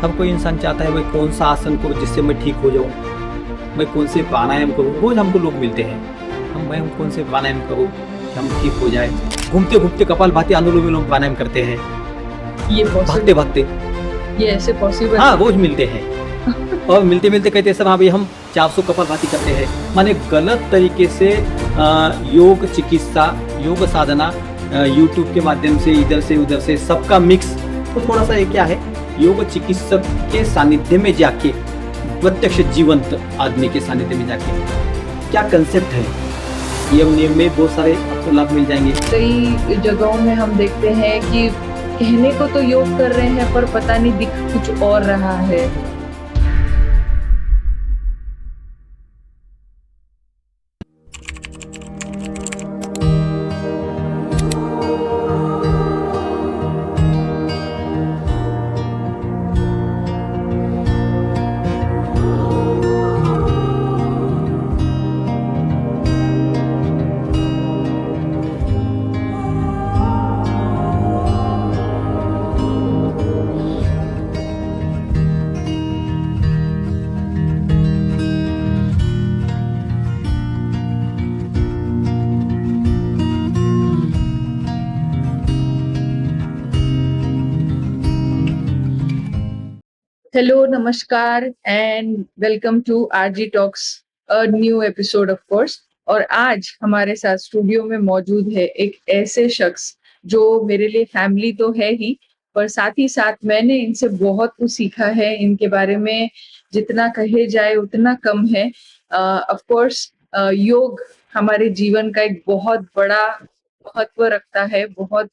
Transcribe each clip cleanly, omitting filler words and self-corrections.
हर कोई इंसान चाहता है मैं कौन सा आसन करूँ जिससे मैं ठीक हो जाऊँ, मैं कौन से प्राणायाम करूँ। रोज हमको लोग मिलते हैं, हम कौन से प्राणायाम करूँ कि हम ठीक हो जाए। घूमते घूमते कपालभाति अनुलोम विलोम प्राणायाम करते हैं, ये भागते भागते। ये ऐसे पॉसिबल? हाँ, रोज मिलते हैं और मिलते मिलते कहते हैं सर हाँ भाई हम 400 कपालभाति करते हैं। माने गलत तरीके से योग चिकित्सा, योग साधना यूट्यूब के माध्यम से इधर से उधर से सबका मिक्स। तो थोड़ा सा ये क्या है, योग चिकित्सक के सानिध्य में जाके, प्रत्यक्ष जीवंत आदमी के सानिध्य में जाके क्या कंसेप्ट है, यम नियम में बहुत सारे आपको लाभ मिल जाएंगे। कई जगहों में हम देखते हैं कि कहने को तो योग कर रहे हैं पर पता नहीं दिख कुछ और रहा है। Hello, नमस्कार and welcome to RG Talks, a new episode of course। और आज हमारे साथ स्टूडियो में मौजूद है एक ऐसे शख्स जो मेरे लिए फैमिली तो है ही, पर साथ ही साथ मैंने इनसे बहुत कुछ सीखा है। इनके बारे में जितना कहे जाए उतना कम है। ऑफ कोर्स योग हमारे जीवन का एक बहुत बड़ा महत्व रखता है, बहुत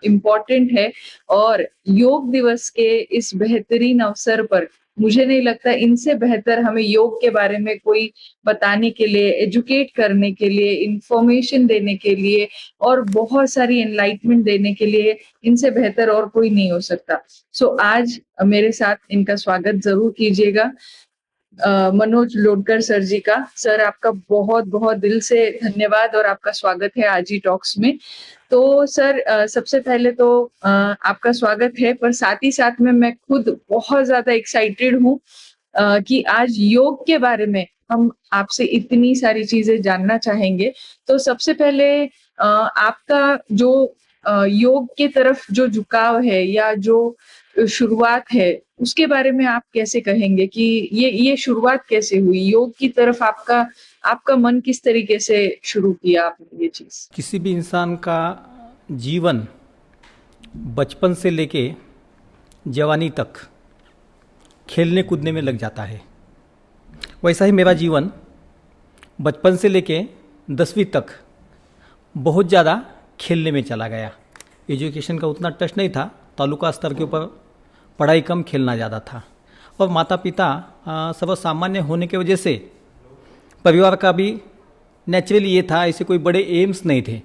इम्पोर्टेंट है। और योग दिवस के इस बेहतरीन अवसर पर मुझे नहीं लगता इनसे बेहतर हमें योग के बारे में कोई बताने के लिए, एजुकेट करने के लिए, इंफॉर्मेशन देने के लिए और बहुत सारी एनलाइटमेंट देने के लिए इनसे बेहतर और कोई नहीं हो सकता। सो आज मेरे साथ इनका स्वागत जरूर कीजिएगा मनोज लोडकर सर जी का। सर आपका बहुत बहुत दिल से धन्यवाद और आपका स्वागत है आज ही टॉक्स में। तो सर सबसे पहले तो आपका स्वागत है, पर साथ ही साथ में मैं खुद बहुत ज्यादा एक्साइटेड हूँ कि आज योग के बारे में हम आपसे इतनी सारी चीजें जानना चाहेंगे। तो सबसे पहले आपका जो योग के तरफ जो झुकाव है या जो शुरुआत है उसके बारे में आप कैसे कहेंगे कि ये शुरुआत कैसे हुई योग की तरफ? आपका मन किस तरीके से शुरू किया आपने ये चीज? किसी भी इंसान का जीवन बचपन से लेके जवानी तक खेलने कूदने में लग जाता है। वैसा ही मेरा जीवन बचपन से लेके 10वीं तक बहुत ज़्यादा खेलने में चला गया। एजुकेशन का उतना टच नहीं था, तालुका स्तर के ऊपर पढ़ाई कम, खेलना ज़्यादा था। और माता पिता सर्वसामान्य होने की वजह से परिवार का भी नेचुरली ये था, ऐसे कोई बड़े एम्स नहीं थे।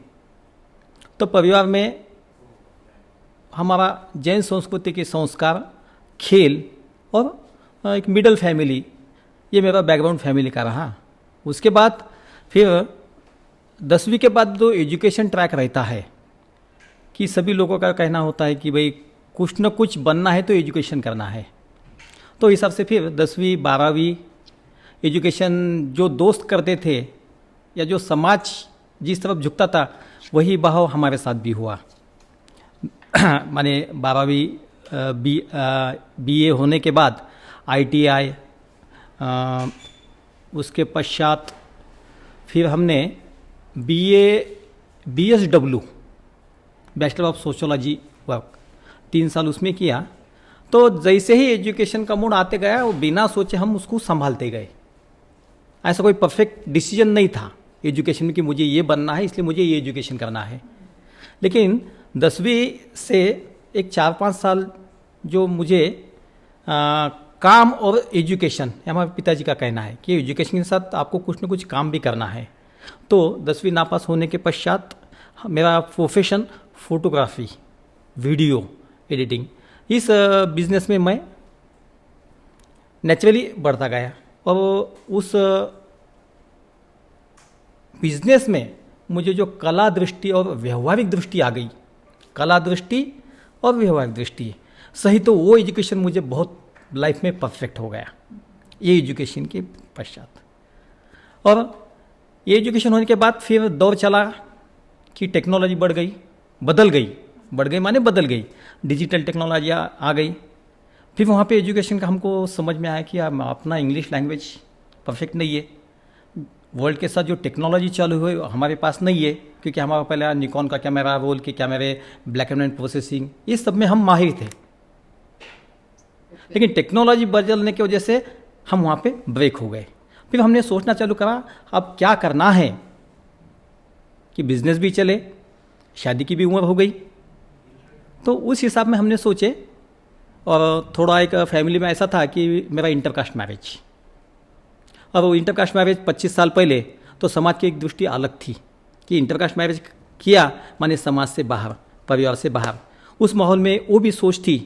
तो परिवार में हमारा जैन संस्कृति के संस्कार, खेल और एक मिडिल फैमिली, ये मेरा बैकग्राउंड फैमिली का रहा। उसके बाद फिर 10वीं के बाद जो एजुकेशन ट्रैक रहता है कि सभी लोगों का कहना होता है कि भाई कुछ न कुछ बनना है तो एजुकेशन करना है। तो हिसाब से फिर 10वीं 12वीं एजुकेशन जो दोस्त करते थे या जो समाज जिस तरफ झुकता था वही बहाव हमारे साथ भी हुआ। माने 12वीं BA होने के बाद ITI, उसके पश्चात फिर हमने BSW bachelor of sociology work 3 साल उसमें किया। तो जैसे ही एजुकेशन का मूड आते गया वो बिना सोचे हम उसको संभालते गए। ऐसा कोई परफेक्ट डिसीजन नहीं था एजुकेशन में कि मुझे ये बनना है इसलिए मुझे ये एजुकेशन करना है। लेकिन 10वीं से एक 4-5 साल जो मुझे काम और एजुकेशन, हमारे पिताजी का कहना है कि एजुकेशन के साथ आपको कुछ न कुछ काम भी करना है। तो 10वीं नापास होने के पश्चात मेरा प्रोफेशन फोटोग्राफी, वीडियो एडिटिंग, इस बिज़नेस में मैं नेचुरली बढ़ता गया। और उस बिज़नेस में मुझे जो कला दृष्टि और व्यवहारिक दृष्टि आ गई, कला दृष्टि और व्यवहारिक दृष्टि सही, तो वो एजुकेशन मुझे बहुत लाइफ में परफेक्ट हो गया ये एजुकेशन के पश्चात। और ये एजुकेशन होने के बाद फिर दौर चला कि टेक्नोलॉजी बढ़ गई माने बदल गई, डिजिटल टेक्नोलॉजी आ गई। फिर वहाँ पे एजुकेशन का हमको समझ में आया कि अपना इंग्लिश लैंग्वेज परफेक्ट नहीं है, वर्ल्ड के साथ जो टेक्नोलॉजी चालू हुई हमारे पास नहीं है, क्योंकि हमारा पहले निकॉन का कैमरा, रोल के कैमरे, ब्लैक एंड वाइट प्रोसेसिंग, ये सब में हम माहिर थे। लेकिन टेक्नोलॉजी बदलने की वजह से हम वहाँ पे ब्रेक हो गए। फिर हमने सोचना चालू करा अब क्या करना है कि बिजनेस भी चले, शादी की भी उम्र हो गई। तो उस हिसाब में हमने सोचे, और थोड़ा एक फैमिली में ऐसा था कि मेरा इंटरकास्ट मैरिज, और वो इंटरकास्ट मैरिज 25 साल पहले तो समाज की एक दृष्टि अलग थी कि इंटरकास्ट मैरिज किया माने समाज से बाहर, परिवार से बाहर। उस माहौल में वो भी सोच थी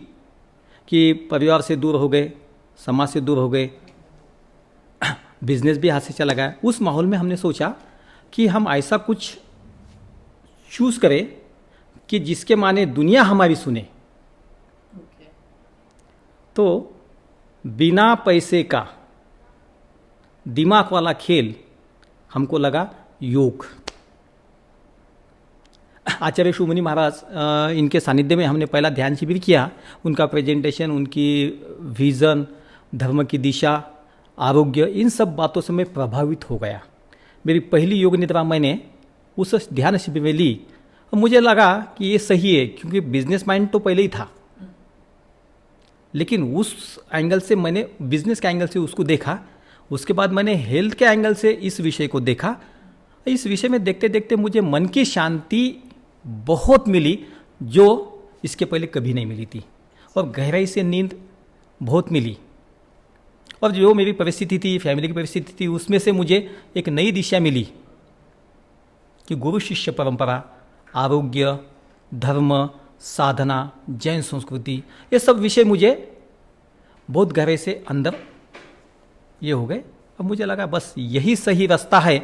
कि परिवार से दूर हो गए, समाज से दूर हो गए, बिजनेस भी हाथ से चला गया। उस माहौल में हमने सोचा कि हम ऐसा कुछ चूज़ करें कि जिसके माने दुनिया हमारी सुने। तो बिना पैसे का दिमाग वाला खेल हमको लगा योग। आचार्य शिरोमणि महाराज इनके सानिध्य में हमने पहला ध्यान शिविर किया। उनका प्रेजेंटेशन, उनकी विज़न, धर्म की दिशा, आरोग्य, इन सब बातों से मैं प्रभावित हो गया। मेरी पहली योग निद्रा मैंने उस ध्यान शिविर में ली और मुझे लगा कि ये सही है, क्योंकि बिजनेस माइंड तो पहले ही था, लेकिन उस एंगल से मैंने बिजनेस के एंगल से उसको देखा। उसके बाद मैंने हेल्थ के एंगल से इस विषय को देखा। इस विषय में देखते देखते मुझे मन की शांति बहुत मिली, जो इसके पहले कभी नहीं मिली थी, और गहराई से नींद बहुत मिली। और जो मेरी परिस्थिति थी, फैमिली की परिस्थिति थी, उसमें से मुझे एक नई दिशा मिली कि गुरु शिष्य परंपरा, आरोग्य, धर्म, साधना, जैन संस्कृति, ये सब विषय मुझे बहुत गहरे से अंदर ये हो गए। अब मुझे लगा बस यही सही रास्ता है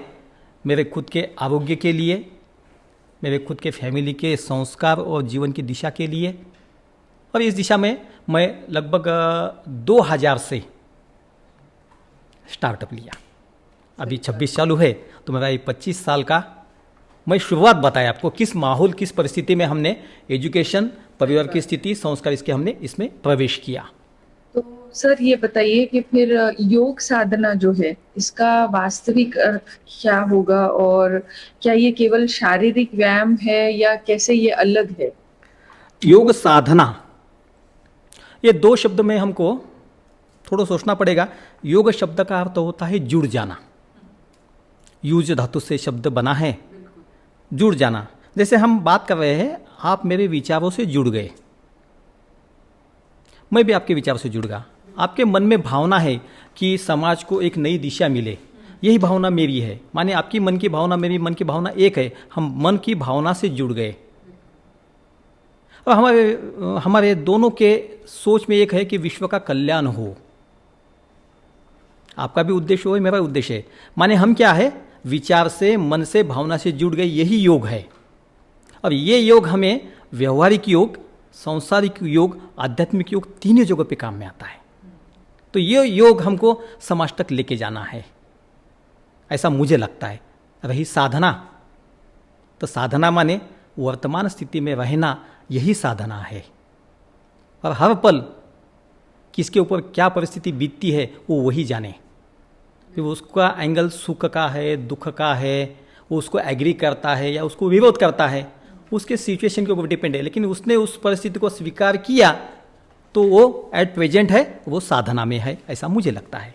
मेरे खुद के आरोग्य के लिए, मेरे खुद के फैमिली के संस्कार और जीवन की दिशा के लिए। और इस दिशा में मैं लगभग 2000 से स्टार्टअप लिया। अभी 26 चालू है, तो मेरा ये 25 साल का मैं शुरुआत बताया आपको, किस माहौल, किस परिस्थिति में हमने एजुकेशन, परिवार की स्थिति, संस्कार, इसके हमने इसमें प्रवेश किया। तो सर ये बताइए कि फिर योग साधना जो है, इसका वास्तविक अर्थ क्या होगा, और क्या ये केवल शारीरिक व्यायाम है या कैसे ये अलग है? योग साधना, ये दो शब्द में हमको थोड़ा सोचना पड़ेगा। योग शब्द का अर्थ होता है जुड़ जाना। यूज धातु से शब्द बना है, जुड़ जाना। जैसे हम बात कर रहे हैं, आप मेरे विचारों से जुड़ गए, मैं भी आपके विचारों से जुड़ गया। आपके मन में भावना है कि समाज को एक नई दिशा मिले, यही भावना मेरी है। माने आपकी मन की भावना, मेरी मन की भावना एक है, हम मन की भावना से जुड़ गए। और हमारे दोनों के सोच में एक है कि विश्व का कल्याण हो। आपका भी उद्देश्य हो, मेरा उद्देश्य है। माने हम क्या है, विचार से, मन से, भावना से जुड़ गए, यही योग है। और ये योग हमें व्यवहारिक योग, सांसारिक योग, आध्यात्मिक योग, तीनों जगह पे काम में आता है। तो ये योग हमको समाज तक लेके जाना है, ऐसा मुझे लगता है। रही साधना, तो साधना माने वर्तमान स्थिति में रहना, यही साधना है। और हर पल किसके ऊपर क्या परिस्थिति बीतती है वो वही जाने। फिर उसका एंगल सुख का है, दुख का है, वो उसको एग्री करता है या उसको विरोध करता है, उसके सिचुएशन के ऊपर डिपेंड है। लेकिन उसने उस परिस्थिति को स्वीकार किया तो वो एट प्रेजेंट है, वो साधना में है, ऐसा मुझे लगता है।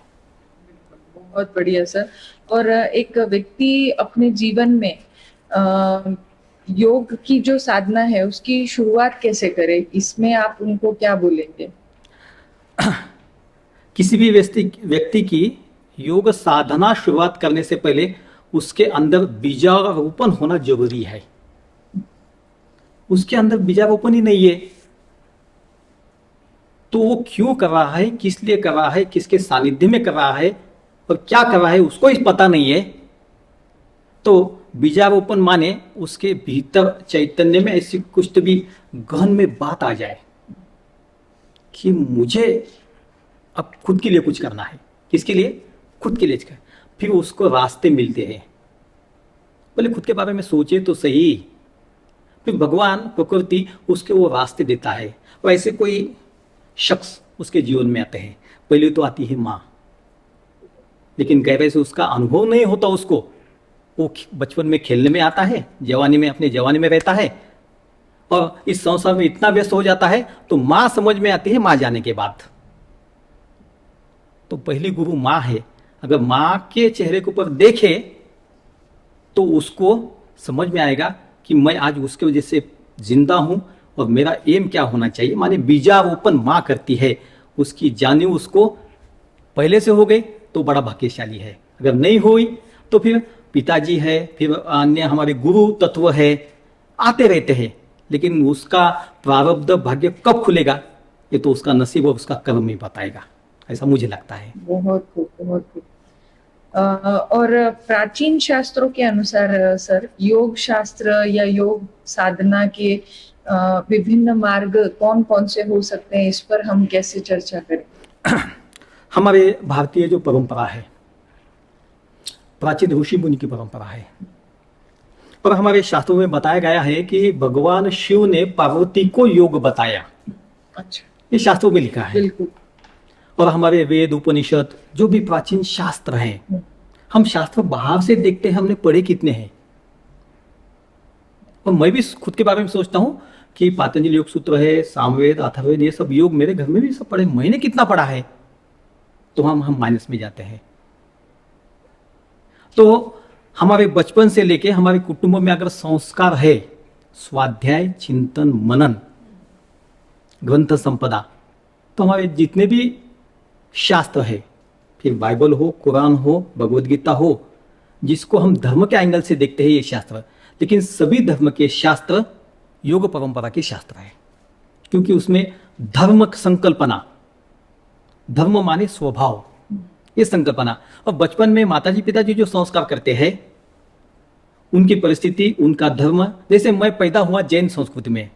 बहुत बढ़िया सर। और एक व्यक्ति अपने जीवन में योग की जो साधना है उसकी शुरुआत कैसे करे, इसमें आप उनको क्या बोलेंगे? किसी भी व्यक्ति की योग साधना शुरुआत करने से पहले उसके अंदर बीजारोपण होना जरूरी है। उसके अंदर बीजारोपण ही नहीं है तो वो क्यों कर रहा है, किस लिए कर रहा है, किसके सानिध्य में कर रहा है और क्या कर रहा है, उसको ही पता नहीं है। तो बीजारोपण माने उसके भीतर चैतन्य में ऐसी कुछ तो भी गहन में बात आ जाए कि मुझे अब खुद के लिए कुछ करना है। किसके लिए? खुद के लिए। फिर उसको रास्ते मिलते हैं। पहले खुद के बारे में सोचे तो सही, फिर भगवान प्रकृति उसके वो रास्ते देता है। वैसे कोई शख्स उसके जीवन में आते हैं, पहले तो आती है माँ, लेकिन गहरे से उसका अनुभव नहीं होता उसको। वो बचपन में खेलने में आता है, जवानी में अपने जवानी में रहता है, और इस संसार में इतना व्यस्त हो जाता है, तो माँ समझ में आती है माँ जाने के बाद। तो पहली गुरु माँ है। अगर माँ के चेहरे के ऊपर देखे तो उसको समझ में आएगा कि मैं आज उसके वजह से जिंदा हूं और मेरा एम क्या होना चाहिए। माने बीजारोपण माँ करती है, उसकी जानी उसको पहले से हो गई तो बड़ा भाग्यशाली है। अगर नहीं हुई तो फिर पिताजी है, फिर अन्य हमारे गुरु तत्व है, आते रहते हैं, लेकिन उसका प्रारब्ध भाग्य कब खुलेगा ये तो उसका नसीब और उसका कर्म ही बताएगा, ऐसा मुझे लगता है। बहुत खूब, बहुत खूब। और प्राचीन शास्त्रों के अनुसार सर, योग शास्त्र या योग साधना के विभिन्न मार्ग कौन कौन से हो सकते हैं, इस पर हम कैसे चर्चा करें? हमारे भारतीय जो परंपरा है, प्राचीन ऋषि मुनि की परंपरा है, और हमारे शास्त्रों में बताया गया है कि भगवान शिव ने पार्वती को योग बताया। अच्छा, ये शास्त्रों में लिखा है। बिल्कुल। और हमारे वेद उपनिषद जो भी प्राचीन शास्त्र हैं, हम शास्त्र बाहर से देखते हैं, हमने पढ़े कितने हैं। और मैं भी खुद के बारे में सोचता हूं कि पातंजलि योग सूत्र है, सामवेद, अथर्ववेद, ये सब योग मेरे घर में भी सब पढ़े, मैंने कितना पढ़ा है, तो हम माइनस में जाते हैं। तो हमारे बचपन से लेके हमारे कुटुंब में अगर संस्कार है, स्वाध्याय, चिंतन, मनन, ग्रंथ संपदा, तो हमारे जितने भी शास्त्र है, फिर बाइबल हो, कुरान हो, भगवद गीता हो, जिसको हम धर्म के एंगल से देखते हैं ये शास्त्र, लेकिन सभी धर्म के शास्त्र योग परंपरा के शास्त्र है, क्योंकि उसमें धर्म संकल्पना, धर्म माने स्वभाव, ये संकल्पना। और बचपन में माताजी पिताजी जो संस्कार करते हैं, उनकी परिस्थिति, उनका धर्म। जैसे मैं पैदा हुआ जैन संस्कृति में,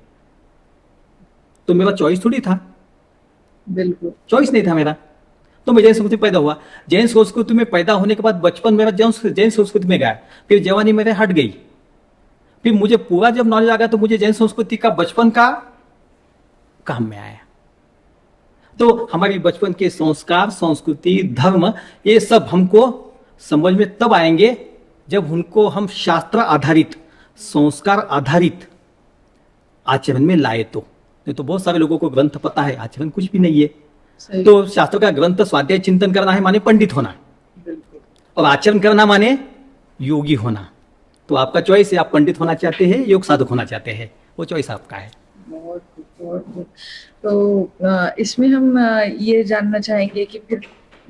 तो मेरा चॉइस थोड़ी था, बिल्कुल चॉइस नहीं था मेरा, तो मैं जैन संस्कृति में पैदा हुआ। जैन संस्कृति में पैदा होने के बाद बचपन मेरा जैन संस्कृति में गया, फिर जवानी मेरे हट गई, फिर मुझे पूरा जब नॉलेज आ गया तो मुझे जैन संस्कृति का बचपन का काम में आया। तो हमारी बचपन के संस्कार, संस्कृति, धर्म, ये सब हमको समझ में तब आएंगे जब उनको हम शास्त्र आधारित, संस्कार आधारित आचरण में लाए। तो नहीं तो बहुत सारे लोगों को ग्रंथ पता है, आचरण कुछ भी नहीं है। सही। तो शास्त्र का ग्रंथ स्वाध्याय चिंतन करना है माने पंडित होना, बिल्कुल। और आचरण करना माने योगी होना। तो आपका चॉइस है, आप पंडित होना चाहते हैं, योग साधक होना चाहते हैं, वो चॉइस आपका है। बहुत खूब, बहुत खूब। तो इसमें हम ये जानना चाहेंगे कि फिर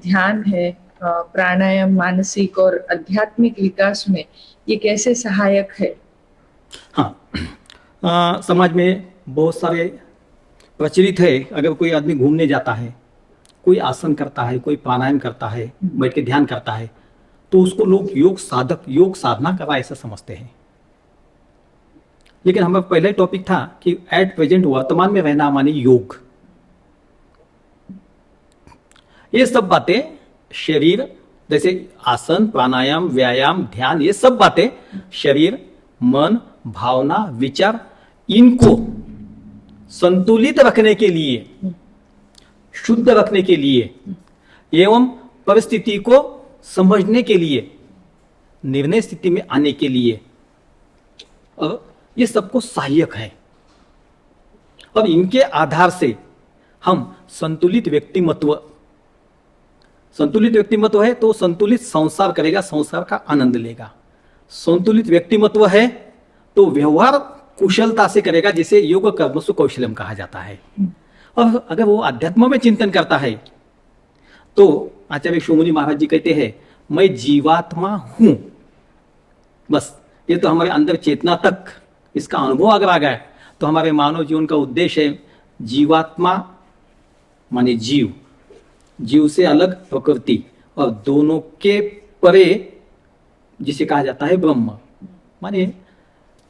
ध्यान है, प्राणायाम मानसिक और आध्यात्मिक विकास में ये कैसे सहायक है? हाँ, समाज में बहुत सारे प्रचलित है। अगर कोई आदमी घूमने जाता है, कोई आसन करता है, कोई प्राणायाम करता है, बैठ के ध्यान करता है, तो उसको लोग योग साधक, योग साधना कर रहा है ऐसा समझते हैं। लेकिन हमारा पहले टॉपिक था कि एट प्रेजेंट वर्तमान में रहना माने योग। ये सब बातें शरीर, जैसे आसन, प्राणायाम, व्यायाम, ध्यान, ये सब बातें शरीर, मन, भावना, विचार, इनको संतुलित रखने के लिए, शुद्ध रखने के लिए एवं परिस्थिति को समझने के लिए, निर्णय स्थिति में आने के लिए, और ये सबको सहायक है। और इनके आधार से हम संतुलित व्यक्तिमत्व, संतुलित व्यक्तिमत्व है तो संतुलित संसार करेगा, संसार का आनंद लेगा। संतुलित व्यक्तिमत्व है तो व्यवहार कुशलता से करेगा, जिसे योग कर्मसु कौशलम कहा जाता है। और अगर वो अध्यात्म में चिंतन करता है तो आचार्य शिरोमणि महाराज जी कहते हैं, मैं जीवात्मा हूं। बस ये तो हमारे अंदर चेतना तक इसका अनुभव अगर आ गया तो हमारे मानव जीवन का उद्देश्य है जीवात्मा माने जीव, जीव से अलग प्रकृति, और दोनों के परे जिसे कहा जाता है ब्रह्म। माने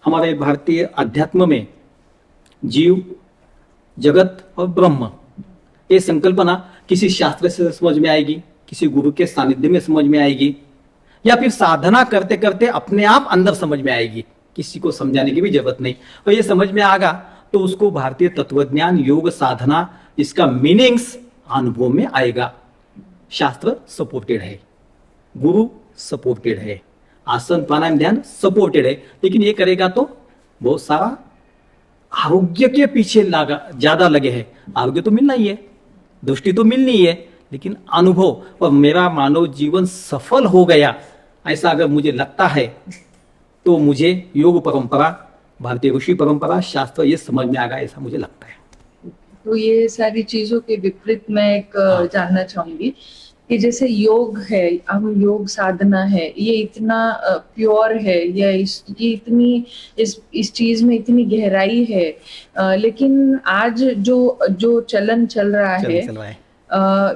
हमारे भारतीय अध्यात्म में जीव, जगत और ब्रह्म, ये संकल्पना किसी शास्त्र से समझ में आएगी, किसी गुरु के सानिध्य में समझ में आएगी, या फिर साधना करते करते अपने आप अंदर समझ में आएगी, किसी को समझाने की भी जरूरत नहीं। और ये समझ में आएगा तो उसको भारतीय तत्वज्ञान, योग, साधना, इसका मीनिंग्स अनुभव में आएगा। शास्त्र सपोर्टेड है, गुरु सपोर्टेड है, आसन प्राणायाम ध्यान सपोर्टेड है, लेकिन ये करेगा तो बहुत सारा आरोग्य के पीछे ज्यादा लगे हैं। आरोग्य तो मिलना ही है, दृष्टि तो मिलनी ही है, लेकिन अनुभव और मेरा मानव जीवन सफल हो गया ऐसा अगर मुझे लगता है तो मुझे योग परंपरा, भारतीय ऋषि परंपरा, शास्त्र ये समझ में आ गया ऐसा मुझे लगता है। तो ये सारी चीजों के विपरीत मैं एक जानना चाहूंगी कि जैसे योग है, हम योग साधना है, ये इतना प्योर है, या ये इतनी इस चीज में इतनी गहराई है, लेकिन आज जो चलन चल रहा है,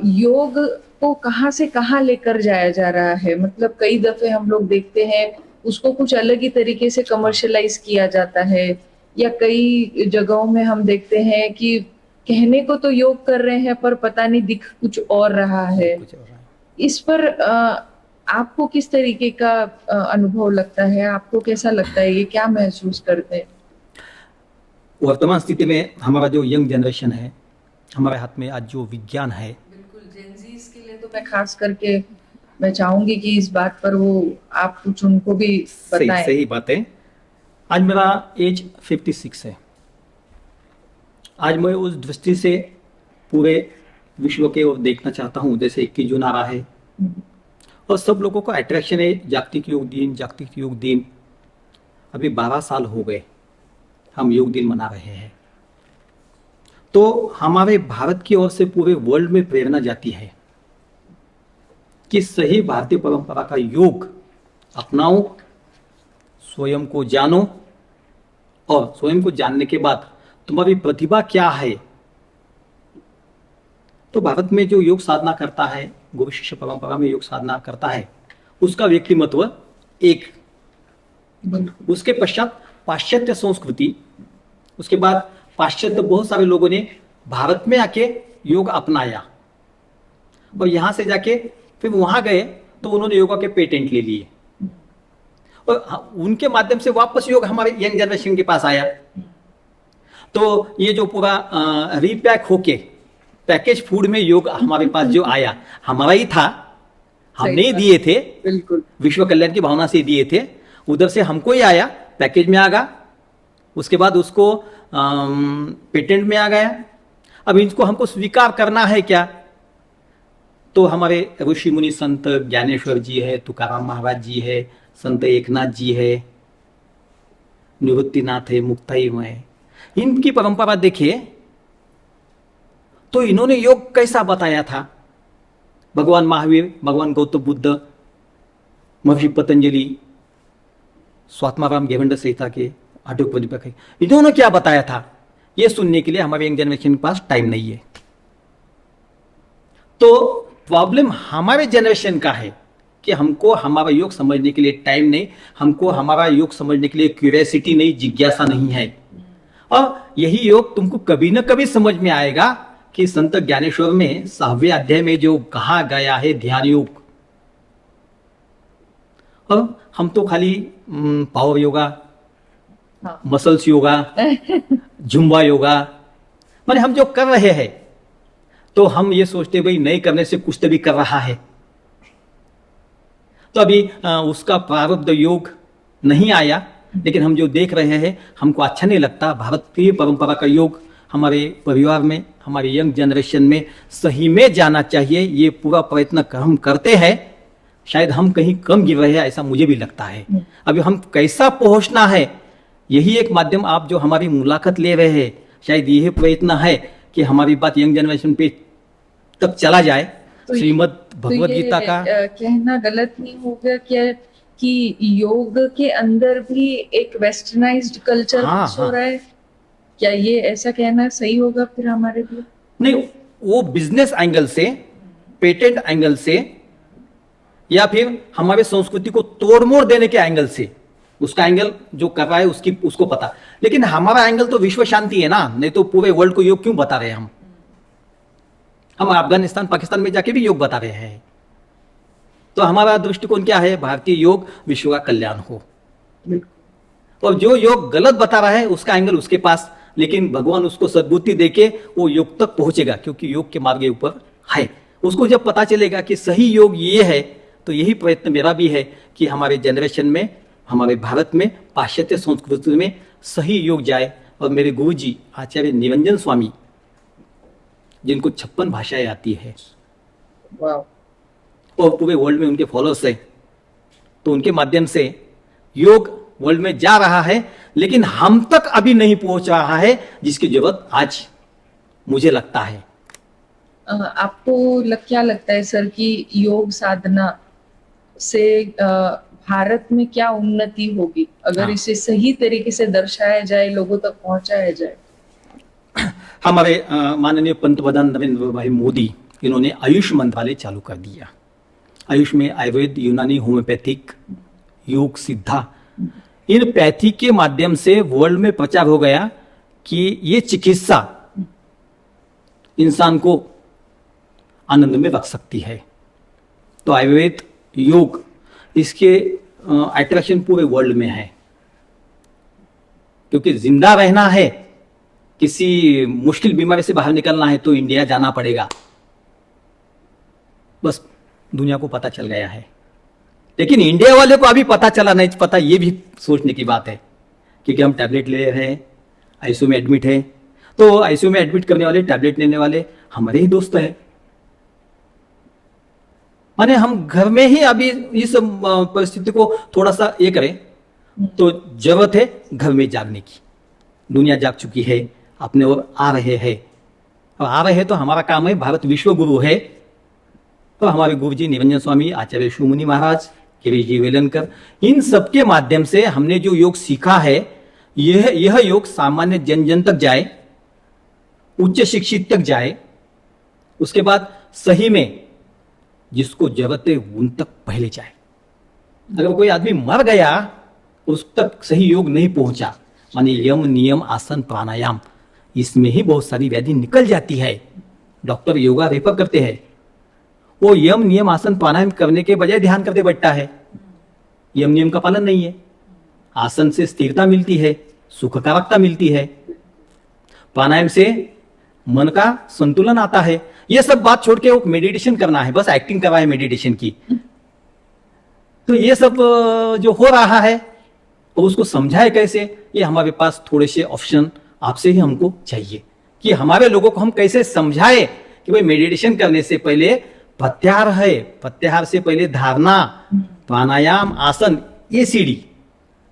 योग को कहाँ से कहाँ लेकर जाया जा रहा है। मतलब कई दफे हम लोग देखते हैं उसको कुछ अलग ही तरीके से कमर्शलाइज किया जाता है, या कई जगहों में हम देखते हैं कि कहने को तो योग कर रहे हैं पर पता नहीं दिख कुछ और रहा है। इस पर आपको किस तरीके का अनुभव लगता है, आपको कैसा लगता है, ये क्या महसूस करते हैं? वर्तमान स्थिति में हमारा जो यंग जनरेशन है, हमारे हाथ में आज जो विज्ञान है, बिल्कुल जेनजीज के लिए तो मैं खास करके मैं चाहूंगी कि इस बात पर वो आप कुछ उनको भी बताएं। सही बात है। आज मेरा एज 56 है। आज मैं उस दृष्टि से पूरे विश्व के ओर देखना चाहता हूँ, जैसे 21 जून आ रहा है और सब लोगों को अट्रैक्शन है जागतिक योग दिन, जागतिक योग दिन। अभी 12 साल हो गए हम योग दिन मना रहे हैं, तो हमारे भारत की ओर से पूरे वर्ल्ड में प्रेरणा जाती है कि सही भारतीय परंपरा का योग अपनाओ, स्वयं को जानो, और स्वयं को जानने के बाद तुम्हारी प्रतिभा क्या है। तो भारत में जो योग साधना करता है, गुरु शिष्य परंपरा में योग साधना करता है, उसका व्यक्तिमत्व एक, उसके पश्चात पाश्चात्य संस्कृति, उसके बाद पाश्चात्य बहुत सारे लोगों ने भारत में आके योग अपनाया और यहां से जाके फिर वहां गए तो उन्होंने योगा के पेटेंट ले लिए और उनके माध्यम से वापस योग हमारे यंग जनरेशन के पास आया। तो ये जो पूरा रीपैक होके पैकेज फूड में योग हमारे पास जो आया, हमारा ही था, हमने दिए थे, बिल्कुल विश्व कल्याण की भावना से दिए थे, उधर से हमको ही आया, पैकेज में आ गया, उसके बाद उसको पेटेंट में आ गया। अब इनको हमको स्वीकार करना है क्या? तो हमारे ऋषि मुनि संत ज्ञानेश्वर जी है, तुकाराम महाराज जी है, संत एकनाथ जी है, निवृत्तिनाथ है, मुक्ताई है, इनकी परंपरा देखिए तो इन्होंने योग कैसा बताया था। भगवान महावीर, भगवान गौतम बुद्ध, महर्षि पतंजलि, स्वात्माराम घेवंड संहिता के आठोपनिषद, इन्होंने क्या बताया था, ये सुनने के लिए हमारे यंग जनरेशन के पास टाइम नहीं है। तो प्रॉब्लम हमारे जनरेशन का है कि हमको हमारा योग समझने के लिए टाइम नहीं, हमको हमारा योग समझने के लिए क्यूरियोसिटी नहीं, जिज्ञासा नहीं है। और यही योग तुमको कभी न कभी समझ में आएगा कि संत ज्ञानेश्वर में 7वें अध्याय में जो कहा गया है ध्यान योग, और हम तो खाली पावर योगा, हाँ। मसल्स योगा, जुम्बा योगा, माने हम जो कर रहे हैं तो हम ये सोचते भाई नहीं करने से कुछ तो भी कर रहा है। तो अभी उसका प्रारब्ध योग नहीं आया, लेकिन हम जो देख रहे हैं हमको अच्छा नहीं लगता। भारतीय परंपरा का योग हमारे परिवार में, हमारी यंग जनरेशन में सही में जाना चाहिए। ये पूरा प्रयत्न हम करते हैं, शायद हम कहीं कम गिर रहे हैं ऐसा मुझे भी लगता है। अभी हम कैसा पहुंचना है, यही एक माध्यम आप जो हमारी मुलाकात ले रहे हैं, शायद यही प्रयत्न है कि हमारी बात यंग जनरेशन पे तक चला जाए। तो श्रीमद् भगवद गीता का कहना गलत नहीं होगा क्या कि योग के अंदर भी एक वेस्टर्नाइज्ड कल्चर हो रहा है? क्या ये ऐसा कहना सही होगा फिर हमारे लिए? नहीं, वो बिजनेस एंगल से, पेटेंट एंगल से, या फिर हमारे संस्कृति को तोड़ मोड़ देने के एंगल से, उसका एंगल जो कर रहा है उसको पता। लेकिन हमारा एंगल तो विश्व शांति है ना, नहीं तो पूरे वर्ल्ड को योग क्यों बता रहे हैं हम? हम अफगानिस्तान पाकिस्तान में जाके भी योग बता रहे हैं। तो हमारा दृष्टिकोण क्या है? भारतीय योग विश्व का कल्याण हो। और जो योग गलत बता रहा है उसका एंगल उसके पास, लेकिन भगवान उसको सद्बुद्धि देके वो योग तक पहुंचेगा, क्योंकि योग के मार्ग के ऊपर है। उसको जब पता चलेगा कि सही योग ये है, तो यही प्रयत्न मेरा भी है कि हमारे जनरेशन में, हमारे भारत में, पाश्चात्य संस्कृति में सही योग जाए। और मेरे गुरु जी आचार्य निरंजन स्वामी, जिनको 56 भाषाएं आती है और पूरे वर्ल्ड में उनके फॉलोअर्स है, तो उनके माध्यम से योग वर्ल्ड में जा रहा है, लेकिन हम तक अभी नहीं पहुंच रहा है, जिसकी जरूरत आज मुझे लगता है। आपको क्या लगता है सर कि योग साधना से भारत में क्या उन्नति होगी अगर इसे सही तरीके से दर्शाया जाए, लोगों तक पहुंचाया जाए? हमारे माननीय पंतप्रधान नरेंद्र भाई मोदी, इन्होंने आयुष मंत्रालय चालू कर दिया। आयुष में आयुर्वेद, यूनानी, होम्योपैथिक, योग, सिद्धा, इन पैथी के माध्यम से वर्ल्ड में प्रचार हो गया कि ये चिकित्सा इंसान को आनंद में रख सकती है। तो आयुर्वेद, योग, इसके अट्रैक्शन पूरे वर्ल्ड में है, क्योंकि जिंदा रहना है, किसी मुश्किल बीमारी से बाहर निकलना है तो इंडिया जाना पड़ेगा। बस दुनिया को पता चल गया है, लेकिन इंडिया वाले को अभी पता चला नहीं पता, ये भी सोचने की बात है, क्योंकि हम टैबलेट ले रहे हैं, आईसीयू में एडमिट है, तो आईसीयू में एडमिट करने वाले, टैबलेट लेने वाले हमारे ही दोस्त हैं। माने हम घर में ही अभी इस परिस्थिति को थोड़ा सा ये करें, तो जरूरत है घर में जागने की। दुनिया जाग चुकी है, अपने और आ रहे हैं, और आ रहे हैं तो हमारा काम है, भारत विश्व गुरु है, तो हमारे गुरु जी निरंजन स्वामी, आचार्य शिवमुनि महाराज, गिरीश जी वेलनकर, इन सबके माध्यम से हमने जो योग सीखा है, यह योग सामान्य जन जन तक जाए, उच्च शिक्षित तक जाए, उसके बाद सही में जिसको जरूरत है उन तक पहले जाए। अगर कोई आदमी मर गया, उस तक सही योग नहीं पहुंचा, माने यम, नियम, आसन, प्राणायाम, इसमें ही बहुत सारी व्याधि निकल जाती है। डॉक्टर योगा रेफर करते हैं, वो यम, नियम, आसन, प्राणायाम करने के बजाय ध्यान करते बैठता है। यम नियम का पालन नहीं है, आसन से स्थिरता मिलती है, सुखकारकता मिलती है, प्राणायाम से मन का संतुलन आता है। ये सब बात छोड़ के वो मेडिटेशन करना है, बस एक्टिंग करवा है मेडिटेशन की। तो ये सब जो हो रहा है, तो उसको समझाए कैसे? ये हमारे पास थोड़े से ऑप्शन आपसे ही हमको चाहिए कि हमारे लोगों को हम कैसे समझाए कि भाई मेडिटेशन करने से पहले प्रत्याहार है, प्रत्याहार से पहले धारणा, प्राणायाम, आसन, ये सीढ़ी।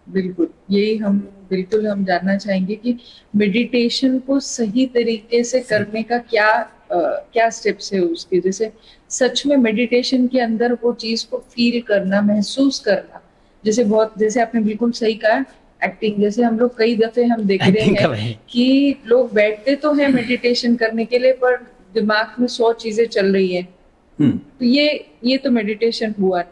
बिल्कुल, यही हम बिल्कुल हम जानना चाहेंगे कि मेडिटेशन को सही तरीके से करने का क्या स्टेप्स है उसके। जैसे सच में मेडिटेशन के अंदर वो चीज को फील करना, महसूस करना, जैसे आपने बिल्कुल सही कहा, एक्टिंग। जैसे हम लोग कई दफे हम देख रहे हैं कि लोग बैठते तो हैं मेडिटेशन करने के लिए, पर दिमाग में 100 चीजें चल रही है। तो ये तो मेडिटेशन हुआ नहीं।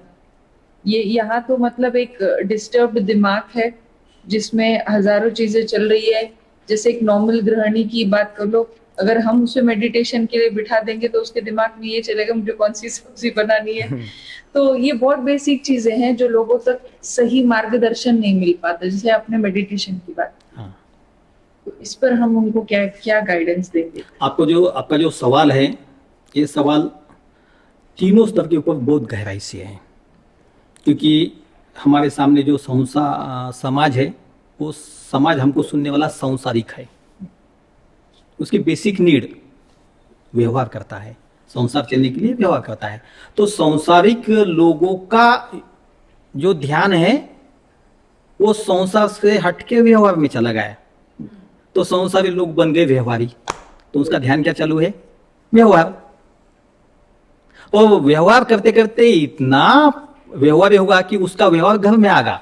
ये यहाँ तो मतलब एक डिस्टर्ब्ड दिमाग है जिसमें हजारों चीजें चल रही है। जैसे एक नॉर्मल गृहिणी की बात कर लो, अगर हम उसे मेडिटेशन के लिए बिठा देंगे तो उसके दिमाग में ये चलेगा मुझे कौन सी सब्जी बनानी है। तो ये बहुत बेसिक चीजें हैं जो लोगों तक सही मार्गदर्शन नहीं मिल पाता। जैसे आपने मेडिटेशन की बात, तो इस पर हम उनको क्या गाइडेंस देंगे? आपका जो सवाल है, ये सवाल तीनों स्तर के ऊपर बहुत गहराई से है, क्योंकि हमारे सामने जो समाज है, वो समाज हमको सुनने वाला सांसारिक है। उसकी बेसिक नीड व्यवहार करता है, संसार चलने के लिए व्यवहार करता है। तो सांसारिक लोगों का जो ध्यान है वो संसार से हटके व्यवहार में चला गया, तो संसारी लोग बन गए व्यवहारी। तो उसका ध्यान क्या चालू है? व्यवहार। और व्यवहार करते करते इतना व्यवहार होगा कि उसका व्यवहार घर में आ गया,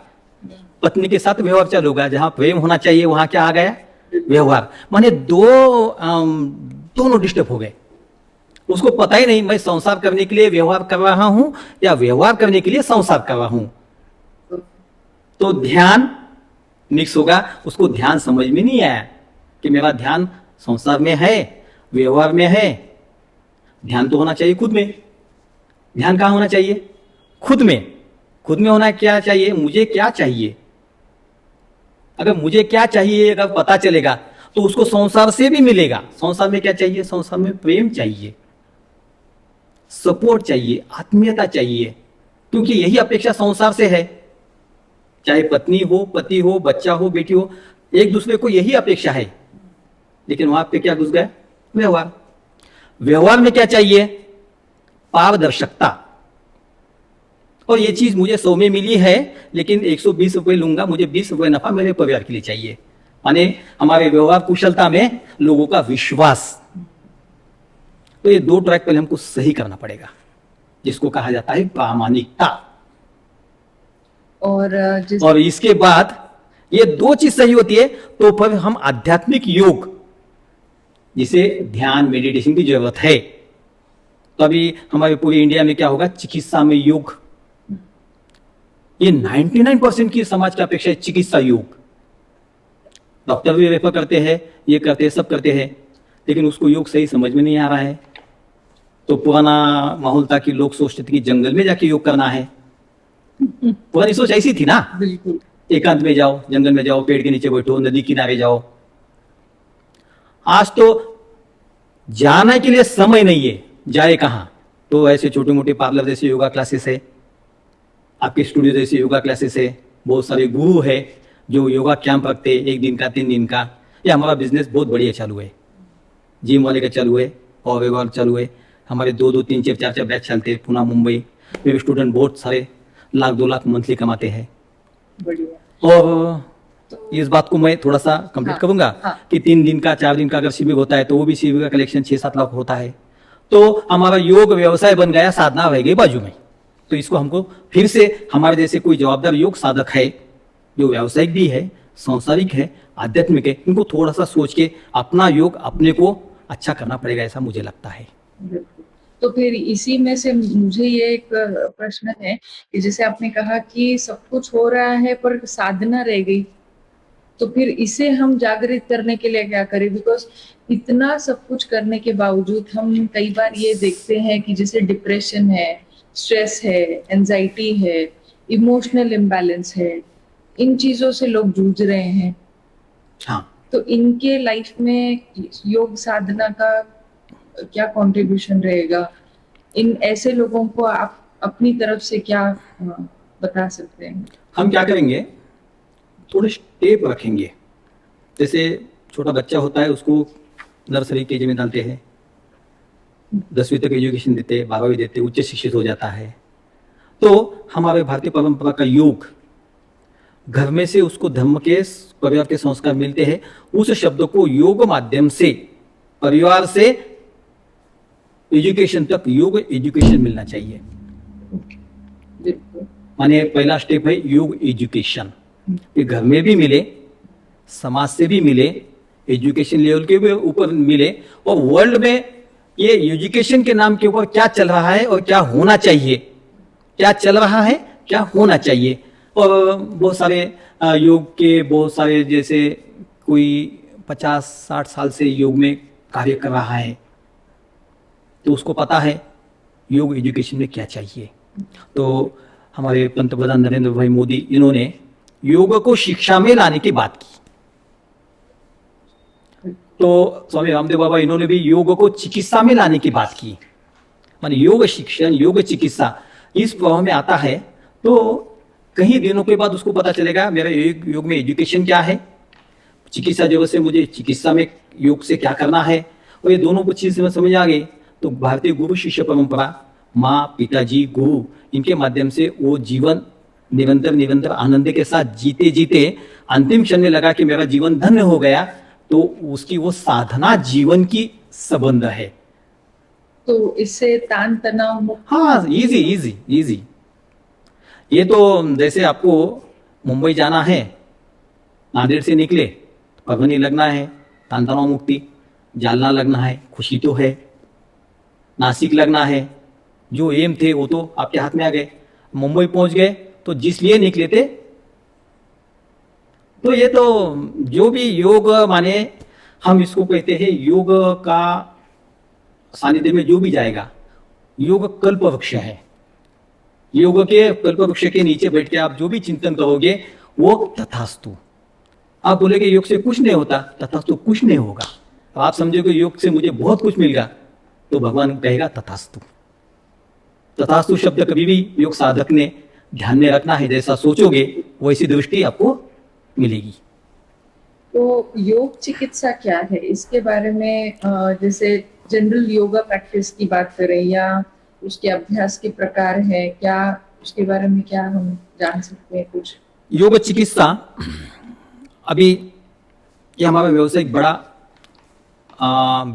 पत्नी के साथ व्यवहार चालू होगा, जहां प्रेम होना चाहिए वहां क्या आ गया? व्यवहार। माने दोनों डिस्टर्ब हो गए। उसको पता ही नहीं मैं संसार करने के लिए व्यवहार कर रहा हूं या व्यवहार करने के लिए संसार कर रहा हूं। तो ध्यान मिक्स होगा, उसको ध्यान समझ में नहीं आया कि मेरा ध्यान संसार में है, व्यवहार में है। ध्यान तो होना चाहिए खुद में। ध्यान कहाँ होना चाहिए? खुद में। खुद में होना क्या चाहिए? मुझे क्या चाहिए। अगर मुझे क्या चाहिए अगर पता चलेगा तो उसको संसार से भी मिलेगा। संसार में क्या चाहिए? संसार में प्रेम चाहिए, सपोर्ट चाहिए, आत्मीयता चाहिए, क्योंकि यही अपेक्षा संसार से है। चाहे पत्नी हो, पति हो, बच्चा हो, बेटी हो, एक दूसरे को यही अपेक्षा है। लेकिन वहां पे क्या घुस गया? व्यवहार। व्यवहार में क्या चाहिए? पारदर्शकता। और ये चीज मुझे 100 में मिली है, लेकिन 120 रुपए लूंगा, मुझे 20 रुपए नफा मेरे परिवार के लिए चाहिए। माने हमारे व्यवहार कुशलता में लोगों का विश्वास। तो ये दो ट्रैक पहले हमको सही करना पड़ेगा, जिसको कहा जाता है प्रामाणिकता। और इसके बाद ये दो चीज सही होती है तो फिर हम आध्यात्मिक योग, जिसे ध्यान मेडिटेशन की जरूरत है। तो अभी हमारे पूरे इंडिया में क्या होगा? चिकित्सा में योग। ये 99% की समाज की अपेक्षा है, चिकित्सा योग। डॉक्टर भी रेफर करते हैं, ये करते हैं, सब करते हैं, लेकिन उसको योग सही समझ में नहीं आ रहा है। तो पुराना माहौल था कि लोग सोचते थे कि जंगल में जाके योग करना है। पुरानी सोच ऐसी थी ना। बिल्कुल। एकांत में जाओ, जंगल में जाओ, पेड़ के नीचे बैठो, नदी किनारे जाओ। आज तो जाने के लिए समय नहीं है, जाए कहां? तो ऐसे छोटे मोटे पार्लर जैसे योगा क्लासेस है, आपके स्टूडियो जैसे योगा क्लासेस है, बहुत सारे गुरु है जो योगा कैंप रखते हैं, 1 दिन का, 3 दिन का। ये हमारा बिजनेस बहुत बढ़िया चालू है। जिम वाले का चालू है और योगा चालू है। हमारे 2-2, 3-4, 4-4 बैच चलते हैं पुणे, मुंबई। मेरे स्टूडेंट बहुत सारे लाख 2 लाख मंथली कमाते हैं। बढ़िया। और इस बात को मैं थोड़ा सा कंप्लीट करूंगा कि 3 दिन का, 4 दिन का अगर शिविर होता है तो वो भी शिविर का कलेक्शन 6-7 लाख होता है। तो हमारा योग व्यवसाय बन गया, साधना रह गई बाजू में। तो इसको हमको फिर से हमारे जैसे कोई जवाबदार योग साधक है, जो व्यावसायिक भी है, सांसारिक है, आध्यात्मिक है, इनको थोड़ा सा सोच के अपना योग अपने को अच्छा करना पड़ेगा, ऐसा मुझे लगता है। तो फिर इसी में से मुझे ये एक प्रश्न है कि जैसे आपने कहा कि सब कुछ हो रहा है पर साधना रह गई, तो फिर इसे हम जागृत करने के लिए क्या करें? बिकॉज इतना सब कुछ करने के बावजूद हम कई बार ये देखते हैं कि जैसे डिप्रेशन है, स्ट्रेस है, एंजाइटी है, इमोशनल इम्बैलेंस है, इन चीजों से लोग जूझ रहे हैं। हाँ। तो इनके लाइफ में योग साधना का क्या कंट्रीब्यूशन रहेगा? इन ऐसे लोगों को आप अपनी तरफ से क्या बता सकते हैं? हम क्या करेंगे, थोड़े स्टेप रखेंगे। जैसे छोटा बच्चा होता है, उसको नर्सरी केजी में डालते हैं, 10वीं तक एजुकेशन देते हैं, 12वीं देते हैं, उच्च शिक्षित हो जाता है। तो हमारे भारतीय परंपरा का योग, घर में से उसको धर्म के, परिवार के संस्कार मिलते हैं। उस शब्द को योग माध्यम से परिवार से एजुकेशन तक योग एजुकेशन मिलना चाहिए। माने पहला स्टेप है योग एजुकेशन, कि घर में भी मिले, समाज से भी मिले, एजुकेशन लेवल के भी ऊपर मिले, और वर्ल्ड में ये एजुकेशन के नाम के ऊपर क्या चल रहा है और क्या होना चाहिए, क्या चल रहा है, क्या होना चाहिए। और बहुत सारे योग के बहुत सारे, जैसे कोई 50-60 साल से योग में कार्य कर रहा है, तो उसको पता है योग एजुकेशन में क्या चाहिए। तो हमारे पंतप्रधान नरेंद्र भाई मोदी, इन्होंने योग को शिक्षा में लाने की बात की। तो स्वामी रामदेव बाबा, इन्होंने भी योग को चिकित्सा में लाने की बात की। माने योग शिक्षण, योग चिकित्सा इस प्रभाव में आता है। तो कहीं दिनों के बाद उसको पता चलेगा मेरा योग में एजुकेशन क्या है, चिकित्सा जगत से मुझे चिकित्सा में योग से क्या करना है, और ये दोनों को चीज समझ आ गई। तो भारतीय गुरु शिष्य परंपरा, माँ, पिताजी, गुरु, इनके माध्यम से वो जीवन निरंतर आनंद के साथ जीते जीते अंतिम क्षण में लगा कि मेरा जीवन धन्य हो गया, तो उसकी वो साधना जीवन की संबंध है। तो इससे तान तनाव, हाँ, इजी। ये तो जैसे आपको मुंबई जाना है, नांदेड़ से निकले, परभनी लगना है, तान तनाव मुक्ति, जालना लगना है, खुशी तो है, नासिक लगना है, जो एम थे वो तो आपके हाथ में आ गए, मुंबई पहुंच गए, तो जिस लिए निकले थे। तो ये तो जो भी योग, माने हम इसको कहते हैं योग का सानिध्य में जो भी जाएगा, योग कल्प वृक्ष है। योग के कल्प वृक्ष के नीचे बैठ के आप जो भी चिंतन करोगे वो तथास्तु। आप बोलेगे योग से कुछ नहीं होता, तथास्तु कुछ नहीं होगा। आप समझोगे योग से मुझे बहुत कुछ मिलेगा, तो भगवान कहेगा तथास्तु। तथास्तु शब्द कभी भी योग साधक ने ध्यान में रखना है। जैसा सोचोगे वैसी दृष्टि आपको मिलेगी। तो योग चिकित्सा क्या है, इसके बारे में जैसे जनरल योगा प्रैक्टिस की बात करें या उसके अभ्यास के प्रकार है क्या, उसके बारे में क्या हम जान सकते हैं कुछ? योग चिकित्सा अभी ये हमारा व्यवसायिक बड़ा